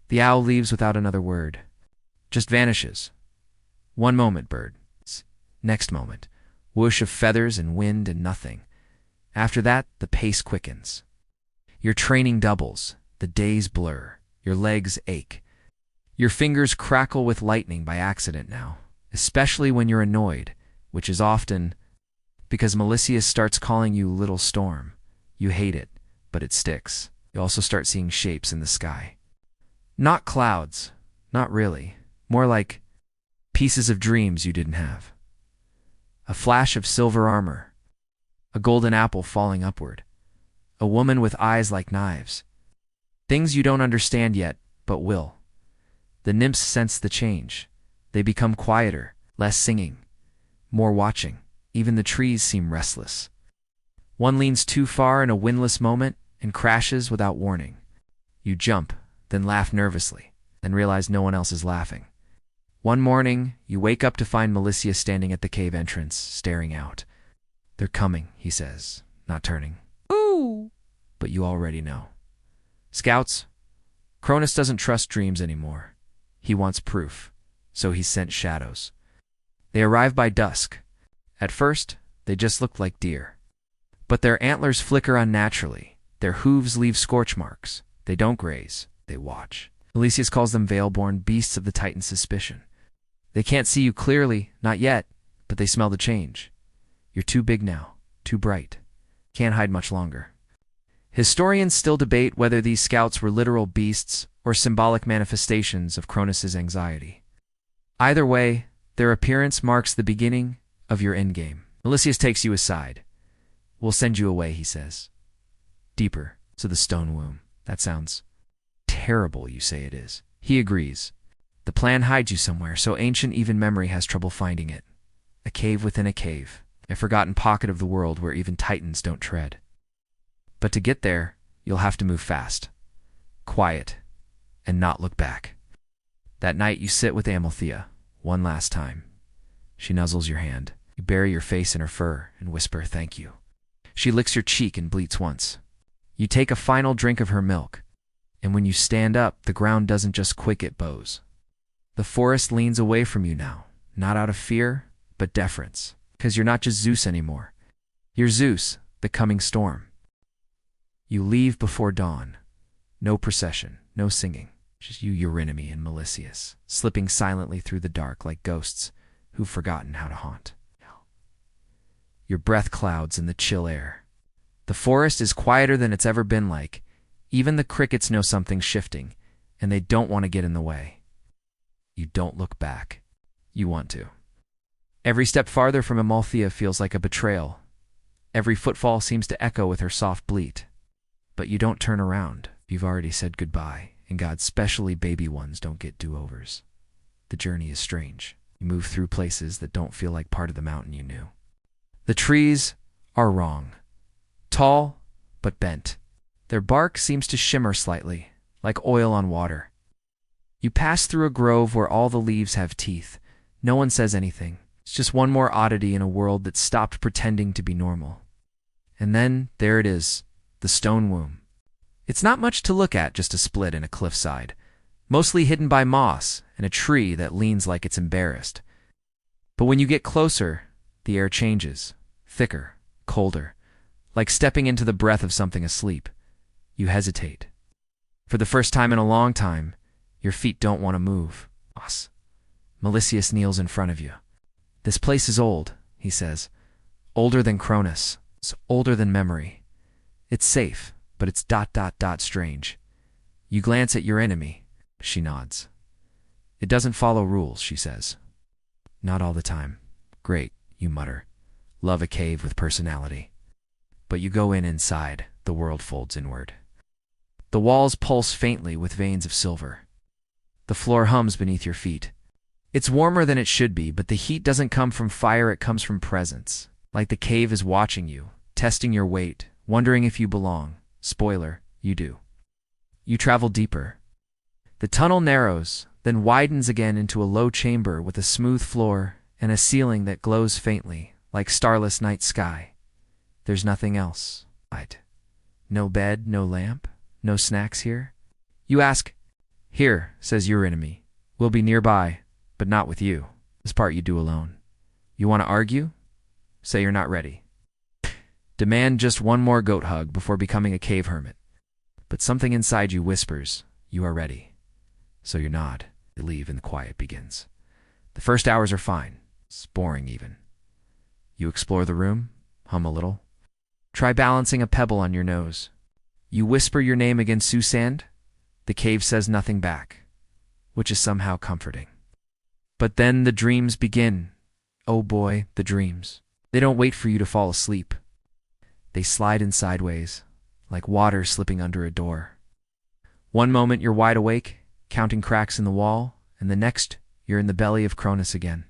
The owl leaves without another word. Just vanishes. One moment, bird. Next moment. Whoosh of feathers and wind and nothing. After that, the pace quickens. Your training doubles. The days blur. Your legs ache. Your fingers crackle with lightning by accident now, especially when you're annoyed, which is often because Melicius starts calling you Little Storm. You hate it, but it sticks. You also start seeing shapes in the sky. Not clouds, not really. More like pieces of dreams you didn't have. A flash of silver armor. A golden apple falling upward. A woman with eyes like knives. Things you don't understand yet, but will. The nymphs sense the change. They become quieter, less singing, more watching. Even the trees seem restless. One leans too far in a windless moment and crashes without warning. You jump, then laugh nervously, then realize no one else is laughing. One morning, you wake up to find Melicius standing at the cave entrance, staring out. They're coming, he says, not turning. Ooh! But you already know. Scouts, Cronus doesn't trust dreams anymore. He wants proof, so he sent shadows. They arrive by dusk. At first, they just look like deer. But their antlers flicker unnaturally. Their hooves leave scorch marks. They don't graze, they watch. Melicius calls them veil-born beasts of the Titan's suspicion. They can't see you clearly, not yet, but they smell the change. You're too big now, too bright. Can't hide much longer. Historians still debate whether these scouts were literal beasts or symbolic manifestations of Cronus's anxiety. Either way, their appearance marks the beginning of your endgame. Melicius takes you aside. We'll send you away, he says. Deeper, to the stone womb. That sounds terrible, you say it is. He agrees. The plan hides you somewhere, so ancient even memory has trouble finding it. A cave within a cave. A forgotten pocket of the world where even titans don't tread. But to get there, you'll have to move fast. Quiet. And not look back. That night you sit with Amalthea, one last time. She nuzzles your hand. You bury your face in her fur and whisper thank you. She licks your cheek and bleats once. You take a final drink of her milk. And when you stand up, the ground doesn't just quake, it bows. The forest leans away from you now, not out of fear, but deference. Because you're not just Zeus anymore. You're Zeus, the coming storm. You leave before dawn. No procession, no singing. Just you, Eurynomy, and Melicius, slipping silently through the dark like ghosts who've forgotten how to haunt. Your breath clouds in the chill air. The forest is quieter than it's ever been like. Even the crickets know something's shifting, and they don't want to get in the way. You don't look back. You want to. Every step farther from Amalthea feels like a betrayal. Every footfall seems to echo with her soft bleat. But you don't turn around. You've already said goodbye. And God, specially baby ones, don't get do-overs. The journey is strange. You move through places that don't feel like part of the mountain you knew. The trees are wrong. Tall, but bent. Their bark seems to shimmer slightly, like oil on water. You pass through a grove where all the leaves have teeth. No one says anything. It's just one more oddity in a world that stopped pretending to be normal. And then, there it is, the stone womb. It's not much to look at, just a split in a cliffside, mostly hidden by moss and a tree that leans like it's embarrassed. But when you get closer, the air changes, thicker, colder, like stepping into the breath of something asleep. You hesitate. For the first time in a long time, your feet don't want to move. Melicius kneels in front of you. This place is old, he says. Older than Cronus. It's older than memory. It's safe, but it's strange. You glance at your enemy. She nods. It doesn't follow rules, she says. Not all the time. Great, you mutter. Love a cave with personality. But you go inside, the world folds inward. The walls pulse faintly with veins of silver. The floor hums beneath your feet. It's warmer than it should be, but the heat doesn't come from fire, it comes from presence. Like the cave is watching you, testing your weight, wondering if you belong. Spoiler, you do. You travel deeper. The tunnel narrows, then widens again into a low chamber with a smooth floor and a ceiling that glows faintly, like starless night sky. There's nothing else. No bed, no lamp, no snacks here? You ask. Here, says your enemy. We'll be nearby, but not with you. This part you do alone. You want to argue? Say you're not ready. Demand just one more goat hug before becoming a cave hermit. But something inside you whispers, you are ready. So you nod. You leave and the quiet begins. The first hours are fine. It's boring even. You explore the room, hum a little. Try balancing a pebble on your nose. You whisper your name against Zeus sand. The cave says nothing back, which is somehow comforting. But then the dreams begin. Oh boy, the dreams. They don't wait for you to fall asleep. They slide in sideways, like water slipping under a door. One moment you're wide awake, counting cracks in the wall, and the next you're in the belly of Cronus again.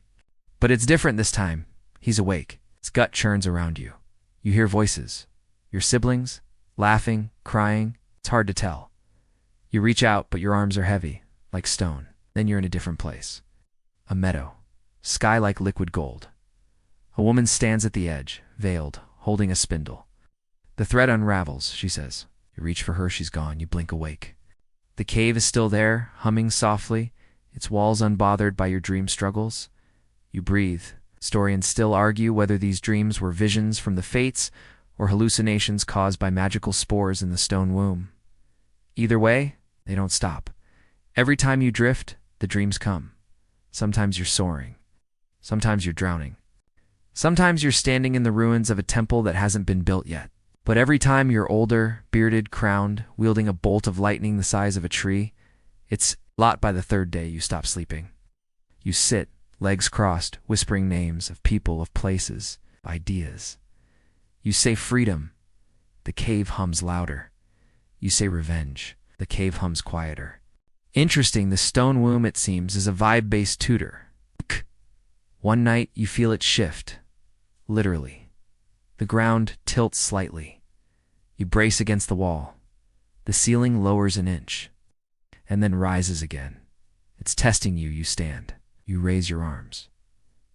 But it's different this time. He's awake. His gut churns around you. You hear voices. Your siblings, laughing, crying. It's hard to tell. You reach out, but your arms are heavy, like stone. Then you're in a different place. A meadow. Sky like liquid gold. A woman stands at the edge, veiled, holding a spindle. The thread unravels, she says. You reach for her, she's gone. You blink awake. The cave is still there, humming softly, its walls unbothered by your dream struggles. You breathe. Historians still argue whether these dreams were visions from the fates or hallucinations caused by magical spores in the stone womb. Either way, they don't stop. Every time you drift, the dreams come. Sometimes you're soaring. Sometimes you're drowning. Sometimes you're standing in the ruins of a temple that hasn't been built yet. But every time you're older, bearded, crowned, wielding a bolt of lightning the size of a tree, it's lot by the third day you stop sleeping. You sit, legs crossed, whispering names of people, of places, ideas. You say freedom. The cave hums louder. You say revenge. The cave hums quieter. Interesting, the stone womb, it seems, is a vibe-based tutor. One night, you feel it shift. Literally. The ground tilts slightly. You brace against the wall. The ceiling lowers an inch, and then rises again. It's testing you. You stand. You raise your arms.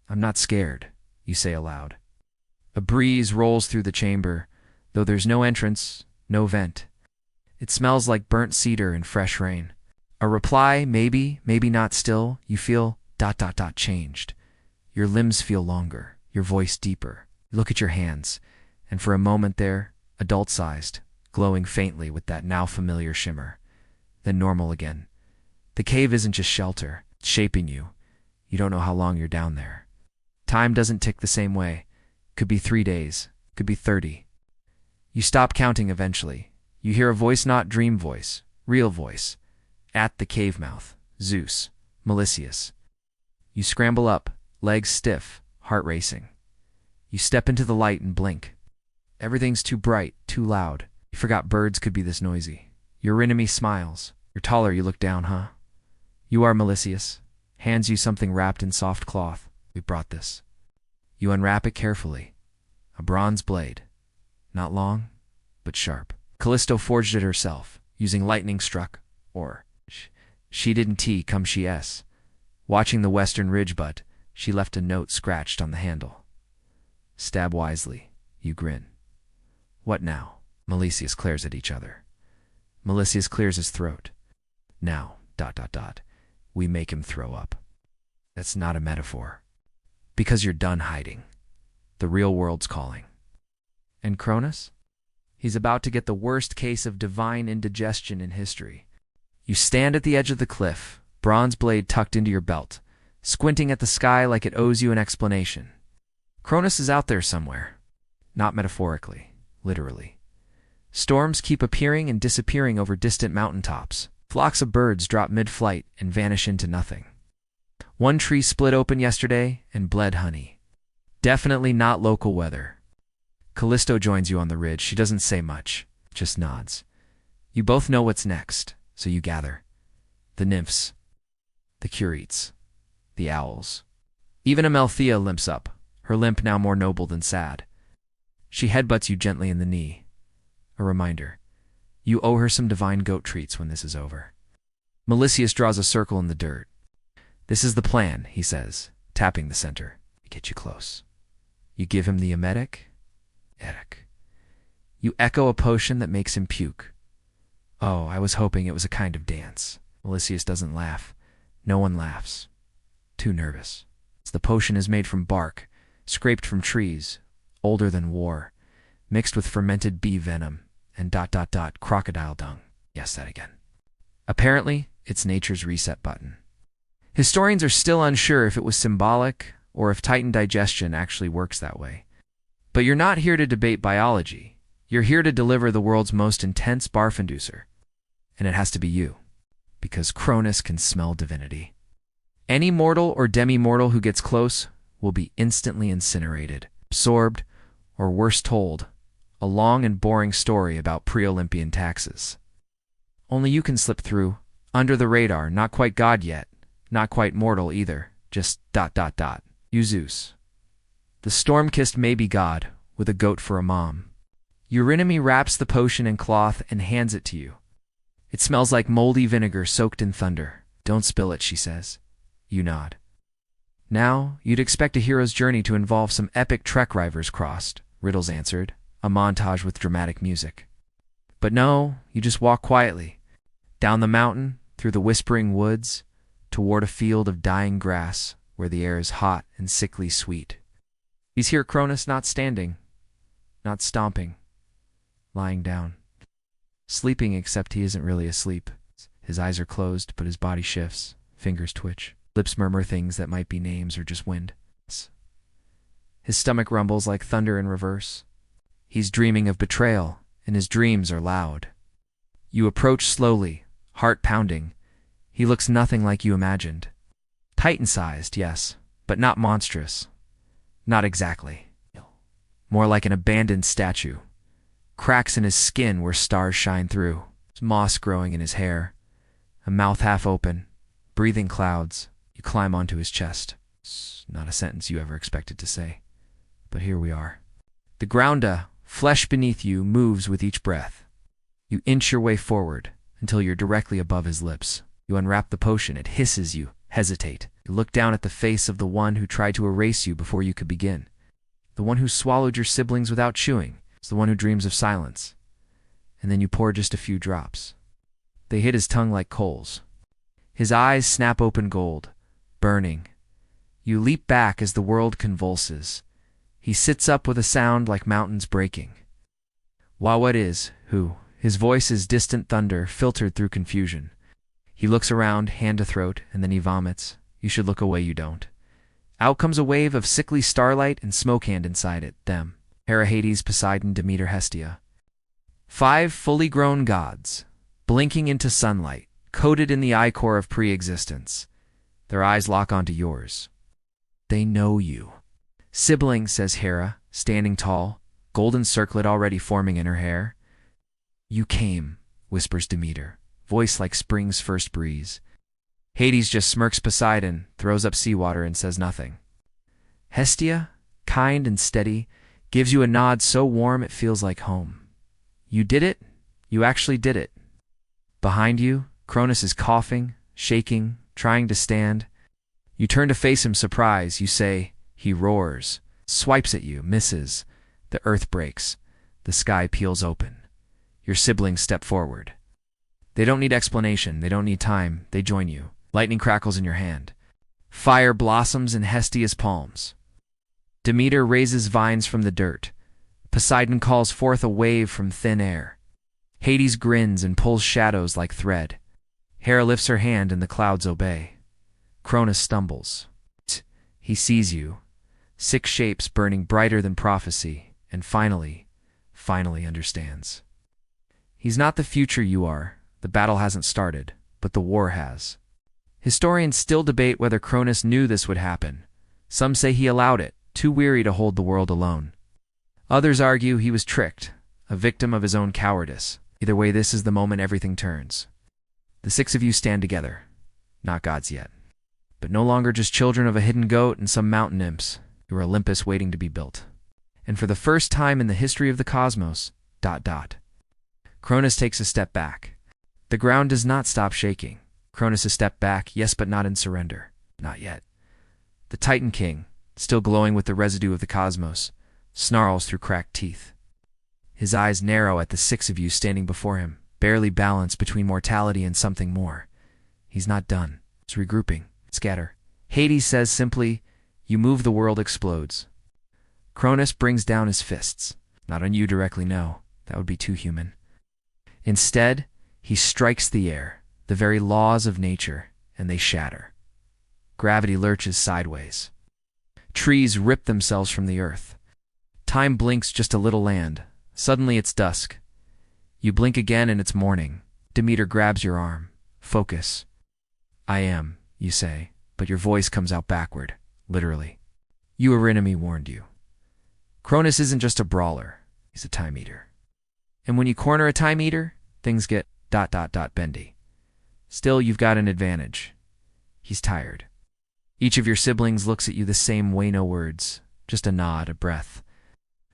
I'm not scared, you say aloud. A breeze rolls through the chamber, though there's no entrance, no vent. It smells like burnt cedar and fresh rain. A reply, maybe, maybe not still. You feel ... changed. Your limbs feel longer, your voice deeper. You look at your hands, and for a moment they're adult-sized, glowing faintly with that now familiar shimmer. Then normal again. The cave isn't just shelter, it's shaping you. You don't know how long you're down there. Time doesn't tick the same way. Could be 3 days, could be 30. You stop counting eventually. You hear a voice, not dream voice, real voice. At the cave mouth, Zeus, malicious. You scramble up, legs stiff, heart racing. You step into the light and blink. Everything's too bright, too loud. You forgot birds could be this noisy. Your enemy smiles. You're taller, you look down, huh? You are malicious. Hands you something wrapped in soft cloth. We brought this. You unwrap it carefully. A bronze blade. Not long, but sharp. Callisto forged it herself, using lightning struck, or she didn't T come she S. Watching the western ridge butt, she left a note scratched on the handle. Stab wisely. You grin. What now? Malicious glares at each other. Malicious clears his throat. Now, ... we make him throw up. That's not a metaphor. Because you're done hiding. The real world's calling. And Cronus? He's about to get the worst case of divine indigestion in history. You stand at the edge of the cliff, bronze blade tucked into your belt, squinting at the sky like it owes you an explanation. Cronus is out there somewhere. Not metaphorically, literally. Storms keep appearing and disappearing over distant mountaintops. Flocks of birds drop mid-flight and vanish into nothing. One tree split open yesterday and bled honey. Definitely not local weather. Callisto joins you on the ridge. She doesn't say much, just nods. You both know what's next, so you gather. The nymphs, the curetes, the owls. Even Amalthea limps up, her limp now more noble than sad. She headbutts you gently in the knee. A reminder. You owe her some divine goat treats when this is over. Melicius draws a circle in the dirt. This is the plan, he says, tapping the center. Get you close. You give him the emetic. Etic. You echo a potion that makes him puke. Oh, I was hoping it was a kind of dance. Melicius doesn't laugh. No one laughs. Too nervous. The potion is made from bark, scraped from trees, older than war, mixed with fermented bee venom, and ... crocodile dung. Yes, that again. Apparently, it's nature's reset button. Historians are still unsure if it was symbolic or if Titan digestion actually works that way. But you're not here to debate biology. You're here to deliver the world's most intense barf inducer. And it has to be you, because Cronus can smell divinity. Any mortal or demi-mortal who gets close will be instantly incinerated, absorbed, or worse told, a long and boring story about pre-Olympian taxes. Only you can slip through, under the radar, not quite God yet, not quite mortal either, just ... You Zeus. The storm-kissed maybe god, with a goat for a mom. Eurynome wraps the potion in cloth and hands it to you. It smells like moldy vinegar soaked in thunder. Don't spill it, she says. You nod. Now, you'd expect a hero's journey to involve some epic trek rivers crossed, Riddles answered, a montage with dramatic music. But no, you just walk quietly, down the mountain, through the whispering woods, toward a field of dying grass where the air is hot and sickly sweet. He's here, Cronus, not standing, not stomping, lying down. Sleeping, except he isn't really asleep. His eyes are closed, but his body shifts, fingers twitch. Lips murmur things that might be names or just wind. His stomach rumbles like thunder in reverse. He's dreaming of betrayal, and his dreams are loud. You approach slowly, heart pounding. He looks nothing like you imagined. Titan-sized, yes, but not monstrous. Not exactly. More like an abandoned statue. Cracks in his skin where stars shine through. Moss growing in his hair. A mouth half open. Breathing clouds. You climb onto his chest. It's not a sentence you ever expected to say. But here we are. The ground, flesh beneath you, moves with each breath. You inch your way forward until you're directly above his lips. You unwrap the potion. It hisses you. Hesitate. You look down at the face of the one who tried to erase you before you could begin. The one who swallowed your siblings without chewing. It's the one who dreams of silence. And then you pour just a few drops. They hit his tongue like coals. His eyes snap open gold, burning. You leap back as the world convulses. He sits up with a sound like mountains breaking. Wawat is, who? His voice is distant thunder filtered through confusion. He looks around, hand to throat, and then he vomits. You should look away, you don't. Out comes a wave of sickly starlight and smoke hand inside it, them. Hera, Hades, Poseidon, Demeter, Hestia. 5 fully grown gods, blinking into sunlight, coated in the ichor of pre-existence. Their eyes lock onto yours. They know you. Sibling, says Hera, standing tall, golden circlet already forming in her hair. You came, whispers Demeter, voice like spring's first breeze. Hades just smirks Poseidon, throws up seawater, and says nothing. Hestia, kind and steady, gives you a nod so warm it feels like home. You did it. You actually did it. Behind you, Cronus is coughing, shaking, trying to stand. You turn to face him, surprised. You say, he roars, swipes at you, misses. The earth breaks. The sky peels open. Your siblings step forward. They don't need explanation. They don't need time. They join you. Lightning crackles in your hand. Fire blossoms in Hestia's palms. Demeter raises vines from the dirt. Poseidon calls forth a wave from thin air. Hades grins and pulls shadows like thread. Hera lifts her hand and the clouds obey. Cronus stumbles. He sees you. 6 shapes burning brighter than prophecy, and finally understands. He's not the future you are. The battle hasn't started, but the war has. Historians still debate whether Cronus knew this would happen. Some say he allowed it, too weary to hold the world alone. Others argue he was tricked, a victim of his own cowardice. Either way, this is the moment everything turns. The six of you stand together. Not gods yet, but no longer just children of a hidden goat and some mountain imps. You are Olympus waiting to be built. And for the first time in the history of the cosmos, ... Cronus takes a step back. The ground does not stop shaking. Cronus a step back, yes, but not in surrender. Not yet. The Titan King, still glowing with the residue of the cosmos, snarls through cracked teeth. His eyes narrow at the six of you standing before him, barely balanced between mortality and something more. He's not done. He's regrouping. Scatter. Hades says simply, "You move, the world explodes." Cronus brings down his fists. Not on you directly, no. That would be too human. Instead, he strikes the air, the very laws of nature, and they shatter. Gravity lurches sideways. Trees rip themselves from the earth. Time blinks just a little land. Suddenly it's dusk. You blink again and it's morning. Demeter grabs your arm. Focus. "I am," you say, but your voice comes out backward, literally. Eurynomy warned you. Cronus isn't just a brawler, he's a time eater. And when you corner a time eater, things get ... bendy. Still, you've got an advantage. He's tired. Each of your siblings looks at you the same way, no words, just a nod, a breath.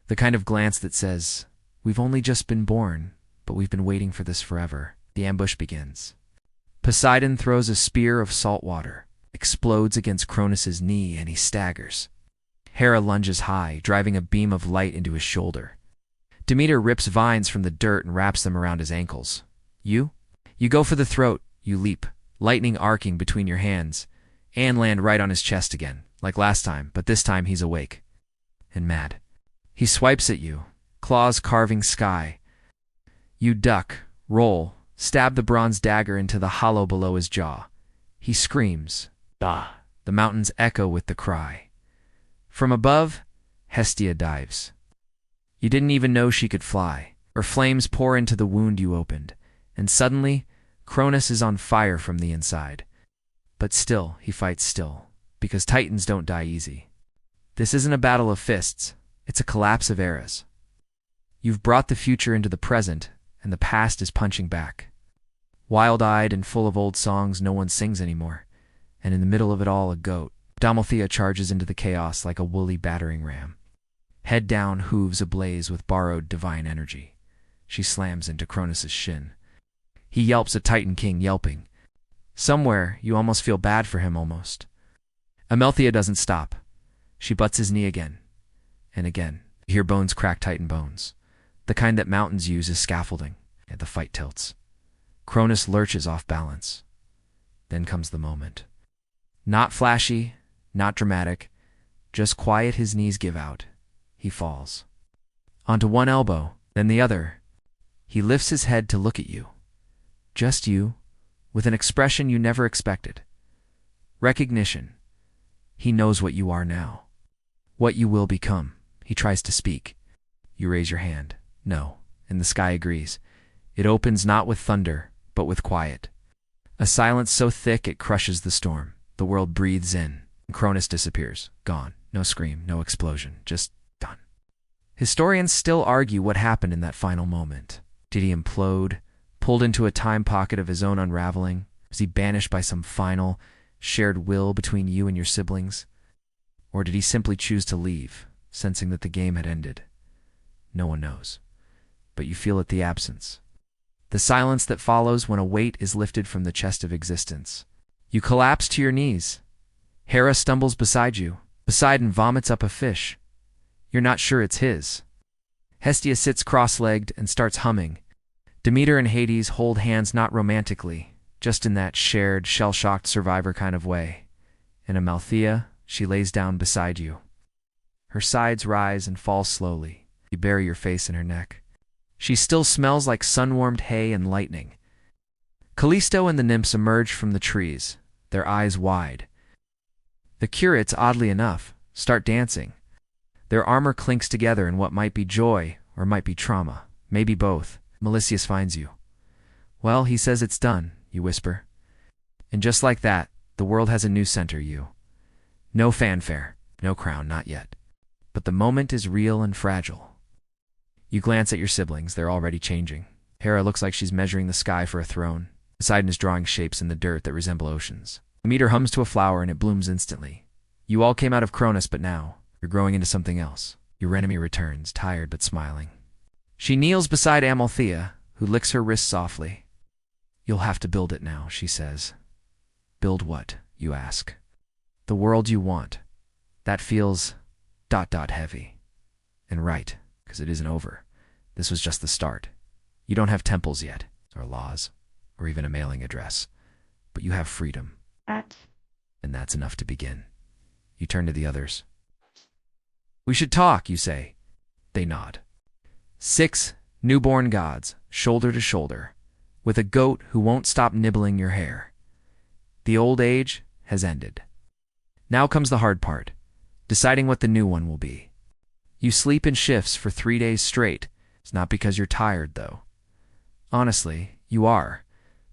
The kind of glance that says, "We've only just been born, but we've been waiting for this forever." The ambush begins. Poseidon throws a spear of salt water, explodes against Cronus's knee, and he staggers. Hera lunges high, driving a beam of light into his shoulder. Demeter rips vines from the dirt and wraps them around his ankles. You go for the throat, you leap, lightning arcing between your hands, and land right on his chest again, like last time, but this time he's awake. And mad. He swipes at you, claws carving sky. You duck, roll, stab the bronze dagger into the hollow below his jaw. He screams. "Ah!" The mountains echo with the cry. From above, Hestia dives. You didn't even know she could fly. Her flames pour into the wound you opened, and suddenly, Cronus is on fire from the inside. But still, he fights still, because Titans don't die easy. This isn't a battle of fists, it's a collapse of eras. You've brought the future into the present, and the past is punching back. Wild-eyed and full of old songs no one sings anymore, and in the middle of it all, a goat. Domalthea charges into the chaos like a woolly battering ram. Head down, hooves ablaze with borrowed divine energy. She slams into Cronus's shin. He yelps, a Titan King yelping. Somewhere, you almost feel bad for him, almost. Amalthea doesn't stop. She butts his knee again. And again. You hear bones crack, Titan bones. The kind that mountains use as scaffolding. And the fight tilts. Cronus lurches off balance. Then comes the moment. Not flashy, not dramatic. Just quiet, his knees give out. He falls. Onto one elbow, then the other. He lifts his head to look at you. Just you, with an expression you never expected. Recognition. He knows what you are now. What you will become. He tries to speak. You raise your hand. No. And the sky agrees. It opens not with thunder, but with quiet. A silence so thick it crushes the storm. The world breathes in. And Cronus disappears. Gone. No scream, no explosion. Just done. Historians still argue what happened in that final moment. Did he implode? Pulled into a time pocket of his own unraveling? Was he banished by some final, shared will between you and your siblings? Or did he simply choose to leave, sensing that the game had ended? No one knows. But you feel it, the absence. The silence that follows when a weight is lifted from the chest of existence. You collapse to your knees. Hera stumbles beside you. Poseidon vomits up a fish. You're not sure it's his. Hestia sits cross-legged and starts humming. Demeter and Hades hold hands, not romantically, just in that shared, shell-shocked survivor kind of way. And Amalthea, she lays down beside you. Her sides rise and fall slowly. You bury your face in her neck. She still smells like sun-warmed hay and lightning. Callisto and the nymphs emerge from the trees, their eyes wide. The curates, oddly enough, start dancing. Their armor clinks together in what might be joy or might be trauma, maybe both. Melisius finds you. Well, he says it's done, you whisper. And just like that, the world has a new center, you. No fanfare, no crown, not yet. But the moment is real and fragile. You glance at your siblings, they're already changing. Hera looks like she's measuring the sky for a throne. Poseidon is drawing shapes in the dirt that resemble oceans. The meteor hums to a flower and it blooms instantly. You all came out of Cronus, but now you're growing into something else. Your enemy returns, tired but smiling. She kneels beside Amalthea, who licks her wrist softly. You'll have to build it now, she says. Build what, you ask. The world you want. That feels ... heavy. And right, because it isn't over. This was just the start. You don't have temples yet, or laws, or even a mailing address. But you have freedom. And that's enough to begin. You turn to the others. We should talk, you say. They nod. 6 newborn gods, shoulder to shoulder, with a goat who won't stop nibbling your hair. The old age has ended. Now comes the hard part, deciding what the new one will be. You sleep in shifts for 3 days straight. It's not because you're tired, though. Honestly, you are,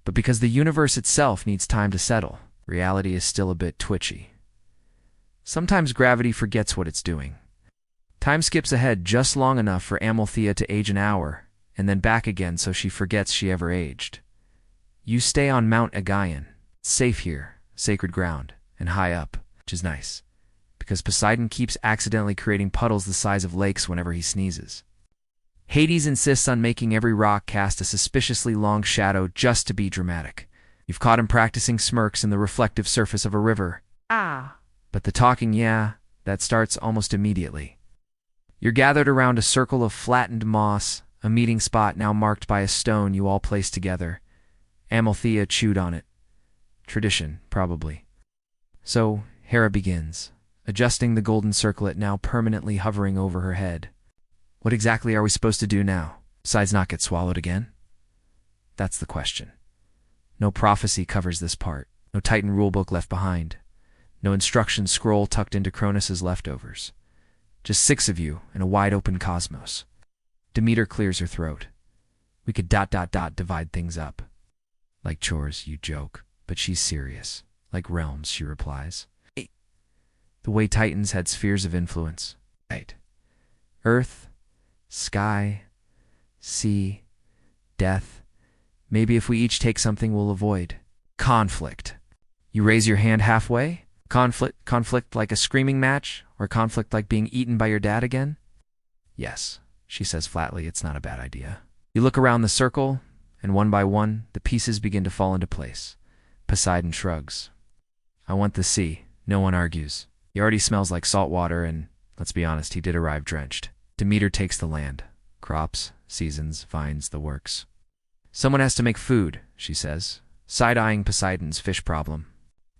but because the universe itself needs time to settle. Reality is still a bit twitchy. Sometimes gravity forgets what it's doing. Time skips ahead just long enough for Amalthea to age an hour, and then back again so she forgets she ever aged. You stay on Mount Aegaeon. It's safe here, sacred ground, and high up, which is nice, because Poseidon keeps accidentally creating puddles the size of lakes whenever he sneezes. Hades insists on making every rock cast a suspiciously long shadow just to be dramatic. You've caught him practicing smirks in the reflective surface of a river. But the talking, that starts almost immediately. You're gathered around a circle of flattened moss, a meeting spot now marked by a stone you all place together. Amalthea chewed on it. Tradition, probably. So, Hera begins, adjusting the golden circlet now permanently hovering over her head. What exactly are we supposed to do now, besides not get swallowed again? That's the question. No prophecy covers this part, no Titan rulebook left behind, no instruction scroll tucked into Cronus's leftovers. Just 6 of you in a wide-open cosmos. Demeter clears her throat. We could ... divide things up. Like chores, you joke, but she's serious. Like realms, she replies. The way Titans had spheres of influence. Right. Earth, sky, sea, death. Maybe if we each take something we'll avoid. Conflict. You raise your hand halfway? Conflict like a screaming match? Or conflict like being eaten by your dad again? Yes, she says flatly, it's not a bad idea. You look around the circle, and one by one, the pieces begin to fall into place. Poseidon shrugs. I want the sea. No one argues. He already smells like salt water, and, let's be honest, he did arrive drenched. Demeter takes the land. Crops, seasons, vines, the works. Someone has to make food, she says, side-eyeing Poseidon's fish problem.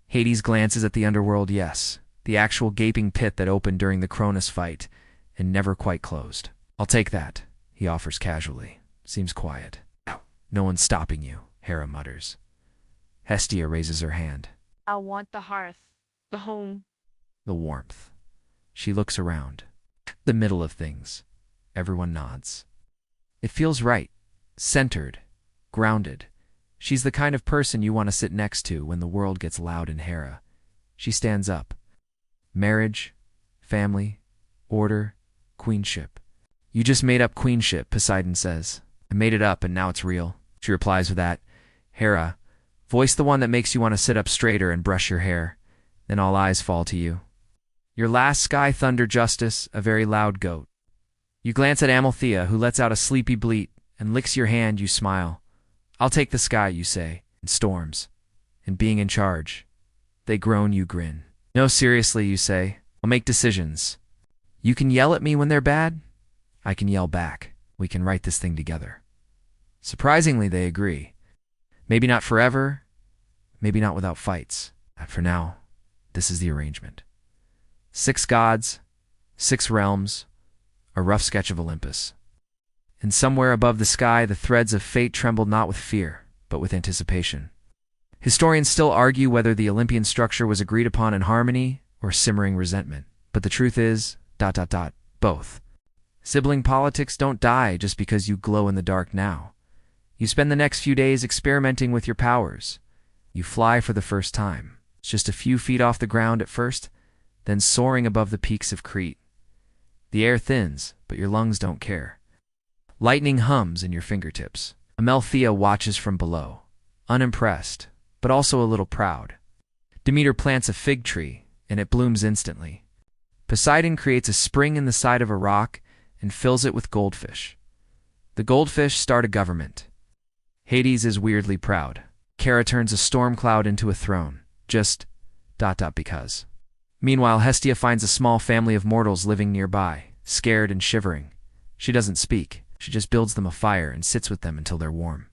Hades glances at the underworld, yes, the actual gaping pit that opened during the Cronus fight, and never quite closed. I'll take that, he offers casually. Seems quiet. No one's stopping you, Hera mutters. Hestia raises her hand. I want the hearth, the home. The warmth. She looks around. The middle of things. Everyone nods. It feels right. Centered. Grounded. She's the kind of person you want to sit next to when the world gets loud in Hera. She stands up. Marriage, family, order, queenship. You just made up queenship, Poseidon says. I made it up and now it's real. She replies with that. Hera, voice the one that makes you want to sit up straighter and brush your hair. Then all eyes fall to you. Your last sky thunder justice, a very loud goat. You glance at Amalthea, who lets out a sleepy bleat, and licks your hand, you smile. I'll take the sky, you say, and storms. And being in charge. They groan, you grin. No, seriously, you say. I'll make decisions. You can yell at me when they're bad. I can yell back. We can write this thing together. Surprisingly, they agree. Maybe not forever. Maybe not without fights. But for now, this is the arrangement. 6 gods, 6 realms, a rough sketch of Olympus. And somewhere above the sky, the threads of fate tremble not with fear, but with anticipation. Historians still argue whether the Olympian structure was agreed upon in harmony or simmering resentment. But the truth is, both. Sibling politics don't die just because you glow in the dark now. You spend the next few days experimenting with your powers. You fly for the first time. It's just a few feet off the ground at first, then soaring above the peaks of Crete. The air thins, but your lungs don't care. Lightning hums in your fingertips. Amalthea watches from below, unimpressed, but also a little proud. Demeter plants a fig tree, and it blooms instantly. Poseidon creates a spring in the side of a rock and fills it with goldfish. The goldfish start a government. Hades is weirdly proud. Kara turns a storm cloud into a throne. Just ... because. Meanwhile, Hestia finds a small family of mortals living nearby, scared and shivering. She doesn't speak. She just builds them a fire and sits with them until they're warm.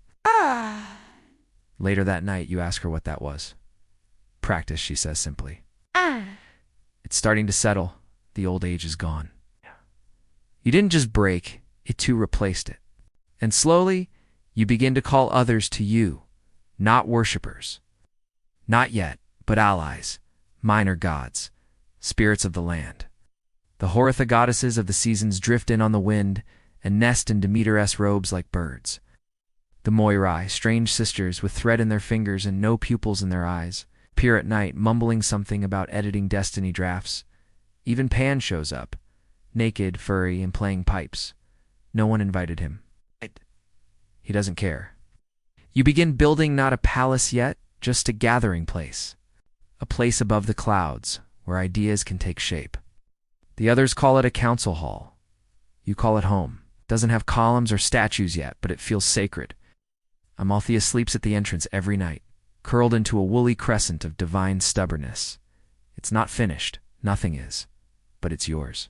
Later that night, you ask her what that was. Practice, she says simply. It's starting to settle. The old age is gone. You didn't just break, it too replaced it. And slowly, you begin to call others to you, not worshippers. Not yet, but allies, minor gods, spirits of the land. The Horitha goddesses of the seasons drift in on the wind and nest in Demeter-esque robes like birds. The Moirai, strange sisters with thread in their fingers and no pupils in their eyes, appear at night mumbling something about editing destiny drafts. Even Pan shows up, naked, furry, and playing pipes. No one invited him. He doesn't care. You begin building not a palace yet, just a gathering place. A place above the clouds, where ideas can take shape. The others call it a council hall. You call it home. Doesn't have columns or statues yet, but it feels sacred. Amalthea sleeps at the entrance every night, curled into a woolly crescent of divine stubbornness. It's not finished, nothing is, but it's yours.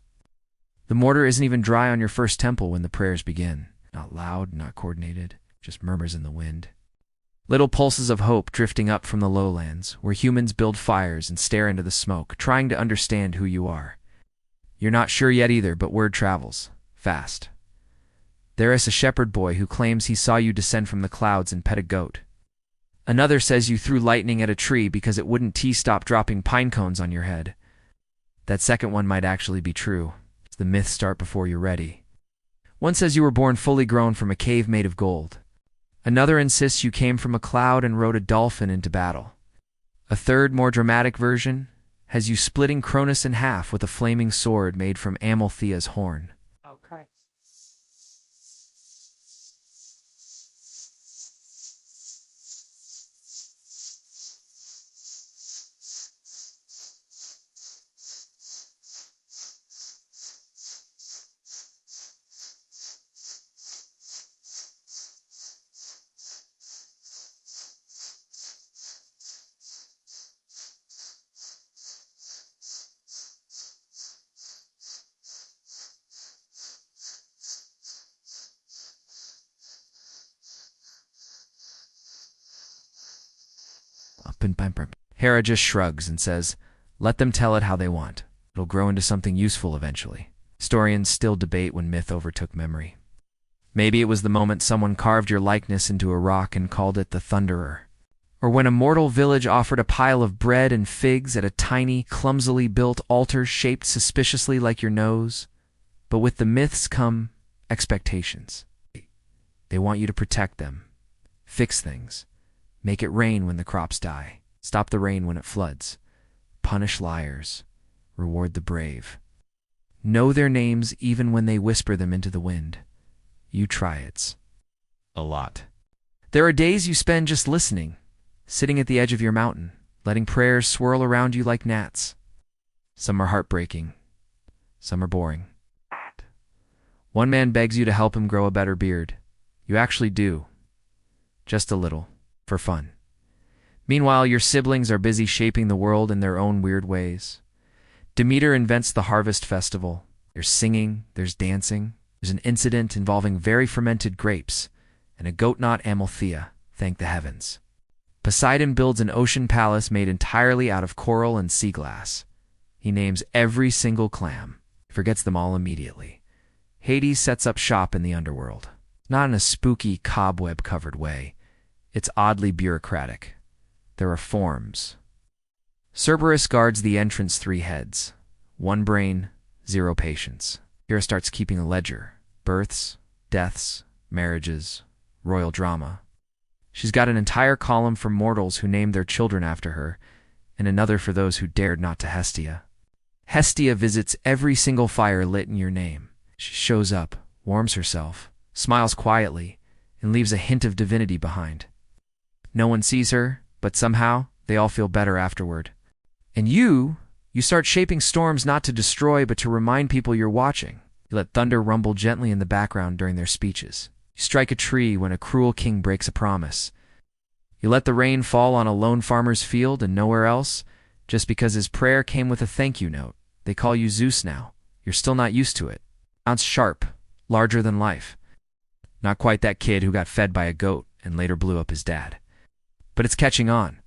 The mortar isn't even dry on your first temple when the prayers begin. Not loud, not coordinated, just murmurs in the wind. Little pulses of hope drifting up from the lowlands, where humans build fires and stare into the smoke, trying to understand who you are. You're not sure yet either, but word travels. Fast. There is a shepherd boy who claims he saw you descend from the clouds and pet a goat. Another says you threw lightning at a tree because it wouldn't stop dropping pine cones on your head. That second one might actually be true. The myths start before you're ready. One says you were born fully grown from a cave made of gold. Another insists you came from a cloud and rode a dolphin into battle. A third, more dramatic version has you splitting Cronus in half with a flaming sword made from Amalthea's horn. Okay. Hera just shrugs and says, let them tell it how they want. It'll grow into something useful eventually. Historians still debate when myth overtook memory. Maybe it was the moment someone carved your likeness into a rock and called it the Thunderer. Or when a mortal village offered a pile of bread and figs at a tiny, clumsily built altar shaped suspiciously like your nose. But with the myths come expectations. They want you to protect them, fix things, make it rain when the crops die, stop the rain when it floods, punish liars, reward the brave. Know their names even when they whisper them into the wind. You try it. A lot. There are days you spend just listening, sitting at the edge of your mountain, letting prayers swirl around you like gnats. Some are heartbreaking. Some are boring. One man begs you to help him grow a better beard. You actually do. Just a little. For fun. Meanwhile, your siblings are busy shaping the world in their own weird ways. Demeter invents the harvest festival. There's singing, there's dancing. There's an incident involving very fermented grapes, and a goat not Amalthea, thank the heavens. Poseidon builds an ocean palace made entirely out of coral and sea glass. He names every single clam, forgets them all immediately. Hades sets up shop in the underworld. Not in a spooky, cobweb-covered way. It's oddly bureaucratic. There are forms. Cerberus guards the entrance 3 heads. 1 brain, 0 patience. Hera starts keeping a ledger. Births, deaths, marriages, royal drama. She's got an entire column for mortals who named their children after her, and another for those who dared not to Hestia. Hestia visits every single fire lit in your name. She shows up, warms herself, smiles quietly, and leaves a hint of divinity behind. No one sees her, but somehow they all feel better afterward. And you start shaping storms not to destroy but to remind people you're watching. You let thunder rumble gently in the background during their speeches. You strike a tree when a cruel king breaks a promise. You let the rain fall on a lone farmer's field and nowhere else, just because his prayer came with a thank you note. They call you Zeus now. You're still not used to it. Sounds sharp, larger than life. Not quite that kid who got fed by a goat and later blew up his dad. But it's catching on.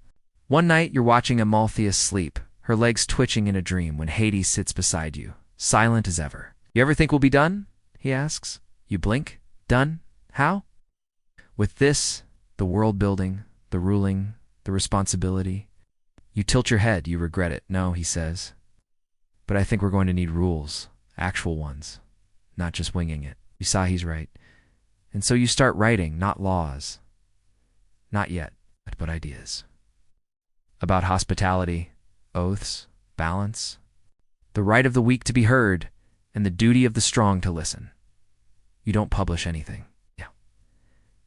One night you're watching Amalthea sleep, her legs twitching in a dream when Hades sits beside you, silent as ever. You ever think we'll be done? He asks. You blink. Done? How? With this, the world building, the ruling, the responsibility. You tilt your head, you regret it. No, he says. But I think we're going to need rules, actual ones, not just winging it. You saw he's right. And so you start writing, not laws. Not yet, but ideas. About hospitality, oaths, balance, the right of the weak to be heard, and the duty of the strong to listen. You don't publish anything. Yeah.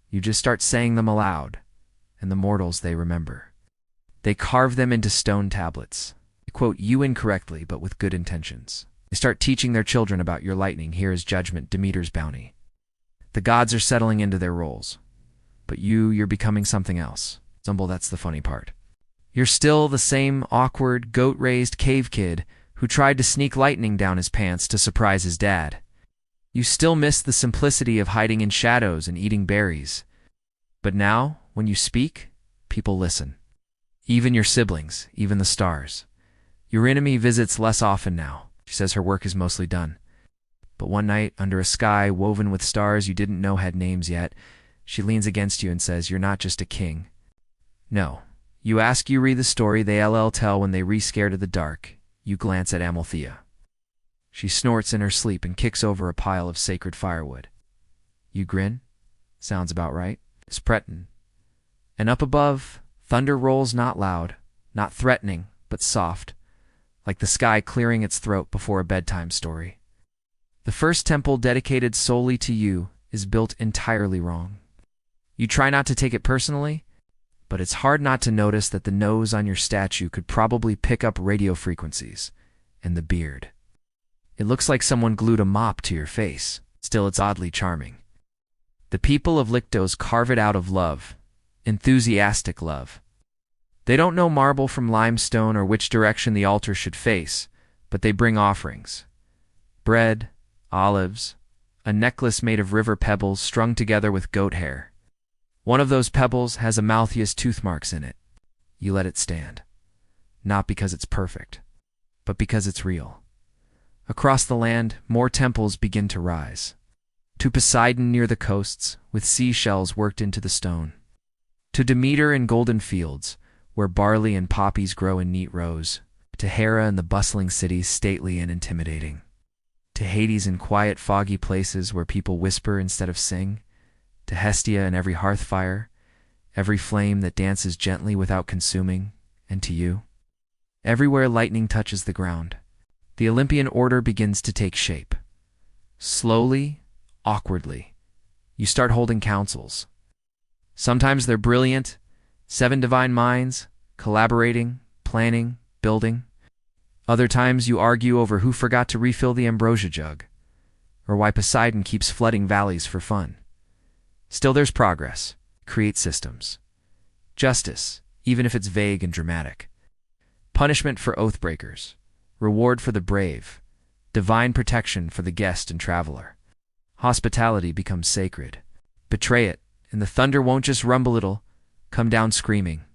You just start saying them aloud, and the mortals they remember. They carve them into stone tablets. They quote you incorrectly, but with good intentions. They start teaching their children about your lightning. Here is judgment, Demeter's bounty. The gods are settling into their roles. But you're becoming something else. Zumble, that's the funny part. You're still the same awkward, goat-raised cave kid who tried to sneak lightning down his pants to surprise his dad. You still miss the simplicity of hiding in shadows and eating berries. But now, when you speak, people listen. Even your siblings, even the stars. Your enemy visits less often now. She says her work is mostly done. But one night, under a sky woven with stars you didn't know had names yet, she leans against you and says, "You're not just a king." No. You ask, you read the story they tell when they re-scared of the dark. You glance at Amalthea. She snorts in her sleep and kicks over a pile of sacred firewood. You grin. Sounds about right. Spretin. And up above, thunder rolls not loud, not threatening, but soft, like the sky clearing its throat before a bedtime story. The first temple dedicated solely to you is built entirely wrong. You try not to take it personally, but it's hard not to notice that the nose on your statue could probably pick up radio frequencies, and the beard. It looks like someone glued a mop to your face. Still, it's oddly charming. The people of Lictos carve it out of love, enthusiastic love. They don't know marble from limestone or which direction the altar should face, but they bring offerings. Bread, olives, a necklace made of river pebbles strung together with goat hair. One of those pebbles has Amalthea's tooth marks in it. You let it stand. Not because it's perfect, but because it's real. Across the land, more temples begin to rise. To Poseidon near the coasts, with seashells worked into the stone. To Demeter in golden fields, where barley and poppies grow in neat rows. To Hera in the bustling cities, stately and intimidating. To Hades in quiet, foggy places where people whisper instead of sing. To Hestia in every hearth fire, every flame that dances gently without consuming, and to you. Everywhere lightning touches the ground, the Olympian order begins to take shape. Slowly, awkwardly, you start holding councils. Sometimes they're brilliant, 7 divine minds, collaborating, planning, building. Other times you argue over who forgot to refill the ambrosia jug, or why Poseidon keeps flooding valleys for fun. Still, there's progress. Create systems. Justice, even if it's vague and dramatic. Punishment for oath breakers. Reward for the brave. Divine protection for the guest and traveler. Hospitality becomes sacred. Betray it, and the thunder won't just rumble, it'll come down screaming.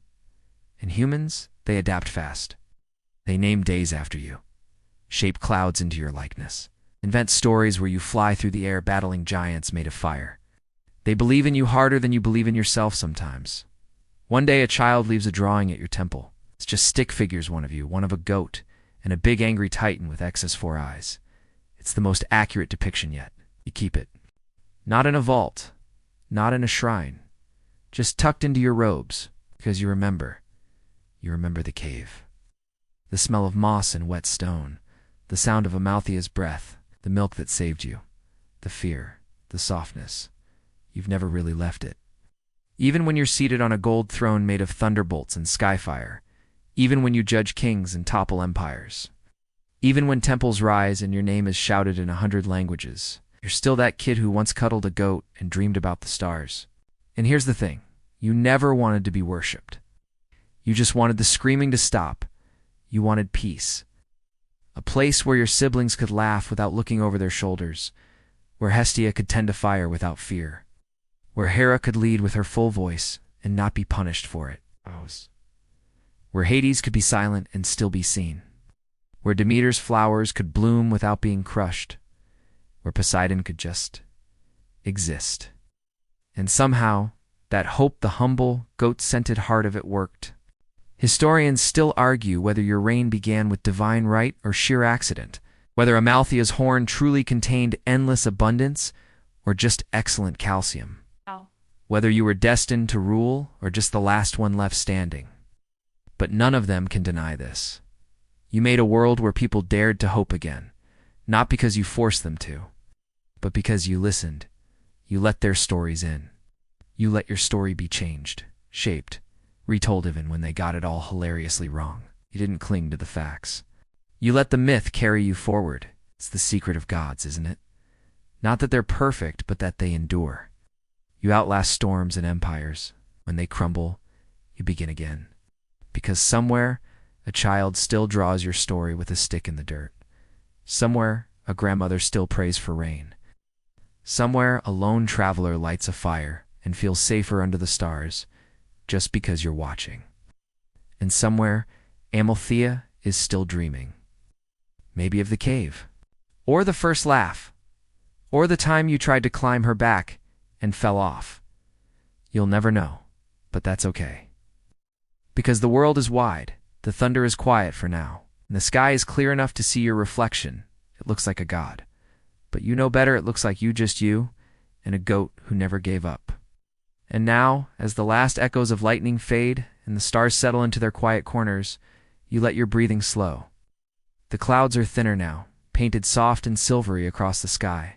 And humans, they adapt fast. They name days after you. Shape clouds into your likeness. Invent stories where you fly through the air battling giants made of fire. They believe in you harder than you believe in yourself sometimes. One day a child leaves a drawing at your temple. It's just stick figures, one of you, one of a goat, and a big angry titan with excess 4 eyes. It's the most accurate depiction yet. You keep it. Not in a vault. not in a shrine, just tucked into your robes, because you remember the cave. The smell of moss and wet stone, the sound of Amalthea's breath, the milk that saved you, the fear, the softness. You've never really left it. Even when you're seated on a gold throne made of thunderbolts and skyfire, even when you judge kings and topple empires, even when temples rise and your name is shouted in 100 languages, you're still that kid who once cuddled a goat and dreamed about the stars. And here's the thing, you never wanted to be worshipped. You just wanted the screaming to stop. You wanted peace. A place where your siblings could laugh without looking over their shoulders, where Hestia could tend a fire without fear, where Hera could lead with her full voice and not be punished for it, where Hades could be silent and still be seen, where Demeter's flowers could bloom without being crushed, where Poseidon could just exist. And somehow, that hope the humble, goat-scented heart of it worked. Historians still argue whether your reign began with divine right or sheer accident, whether Amalthea's horn truly contained endless abundance or just excellent calcium, whether you were destined to rule or just the last one left standing. But none of them can deny this. You made a world where people dared to hope again, not because you forced them to, but because you listened. You let their stories in. You let your story be changed, shaped, retold even when they got it all hilariously wrong. You didn't cling to the facts. You let the myth carry you forward. It's the secret of gods, isn't it? Not that they're perfect, but that they endure. You outlast storms and empires. When they crumble, you begin again. Because somewhere, a child still draws your story with a stick in the dirt. Somewhere, a grandmother still prays for rain. Somewhere, a lone traveler lights a fire and feels safer under the stars just because you're watching. And somewhere, Amalthea is still dreaming. Maybe of the cave, or the first laugh, or the time you tried to climb her back and fell off. You'll never know, but that's okay. Because the world is wide, the thunder is quiet for now, and the sky is clear enough to see your reflection. It looks like a god. But you know better, it looks like you and a goat who never gave up. And now, as the last echoes of lightning fade and the stars settle into their quiet corners, you let your breathing slow. The clouds are thinner now, painted soft and silvery across the sky.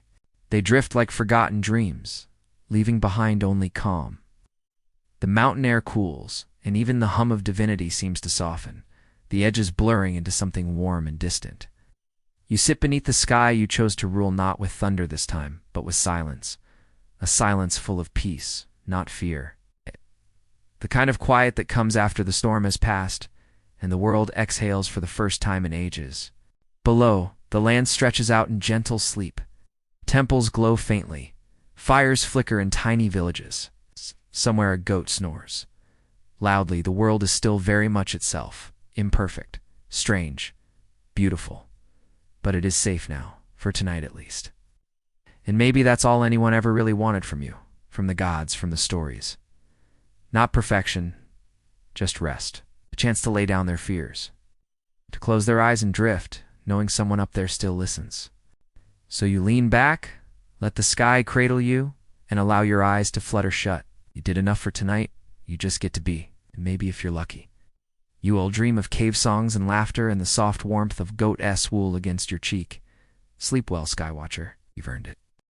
They drift like forgotten dreams, leaving behind only calm. The mountain air cools, and even the hum of divinity seems to soften, the edges blurring into something warm and distant. You sit beneath the sky you chose to rule not with thunder this time, but with silence. A silence full of peace, not fear. The kind of quiet that comes after the storm has passed, and the world exhales for the first time in ages. Below, the land stretches out in gentle sleep. Temples glow faintly. Fires flicker in tiny villages. Somewhere a goat snores. Loudly, the world is still very much itself, imperfect, strange, beautiful. But it is safe now, for tonight at least. And maybe that's all anyone ever really wanted from you, from the gods, from the stories. Not perfection, just rest. A chance to lay down their fears. To close their eyes and drift, knowing someone up there still listens. So you lean back, let the sky cradle you, and allow your eyes to flutter shut. You did enough for tonight, you just get to be, and maybe if you're lucky. You will dream of cave songs and laughter and the soft warmth of goat-s wool against your cheek. Sleep well, Skywatcher. You've earned it.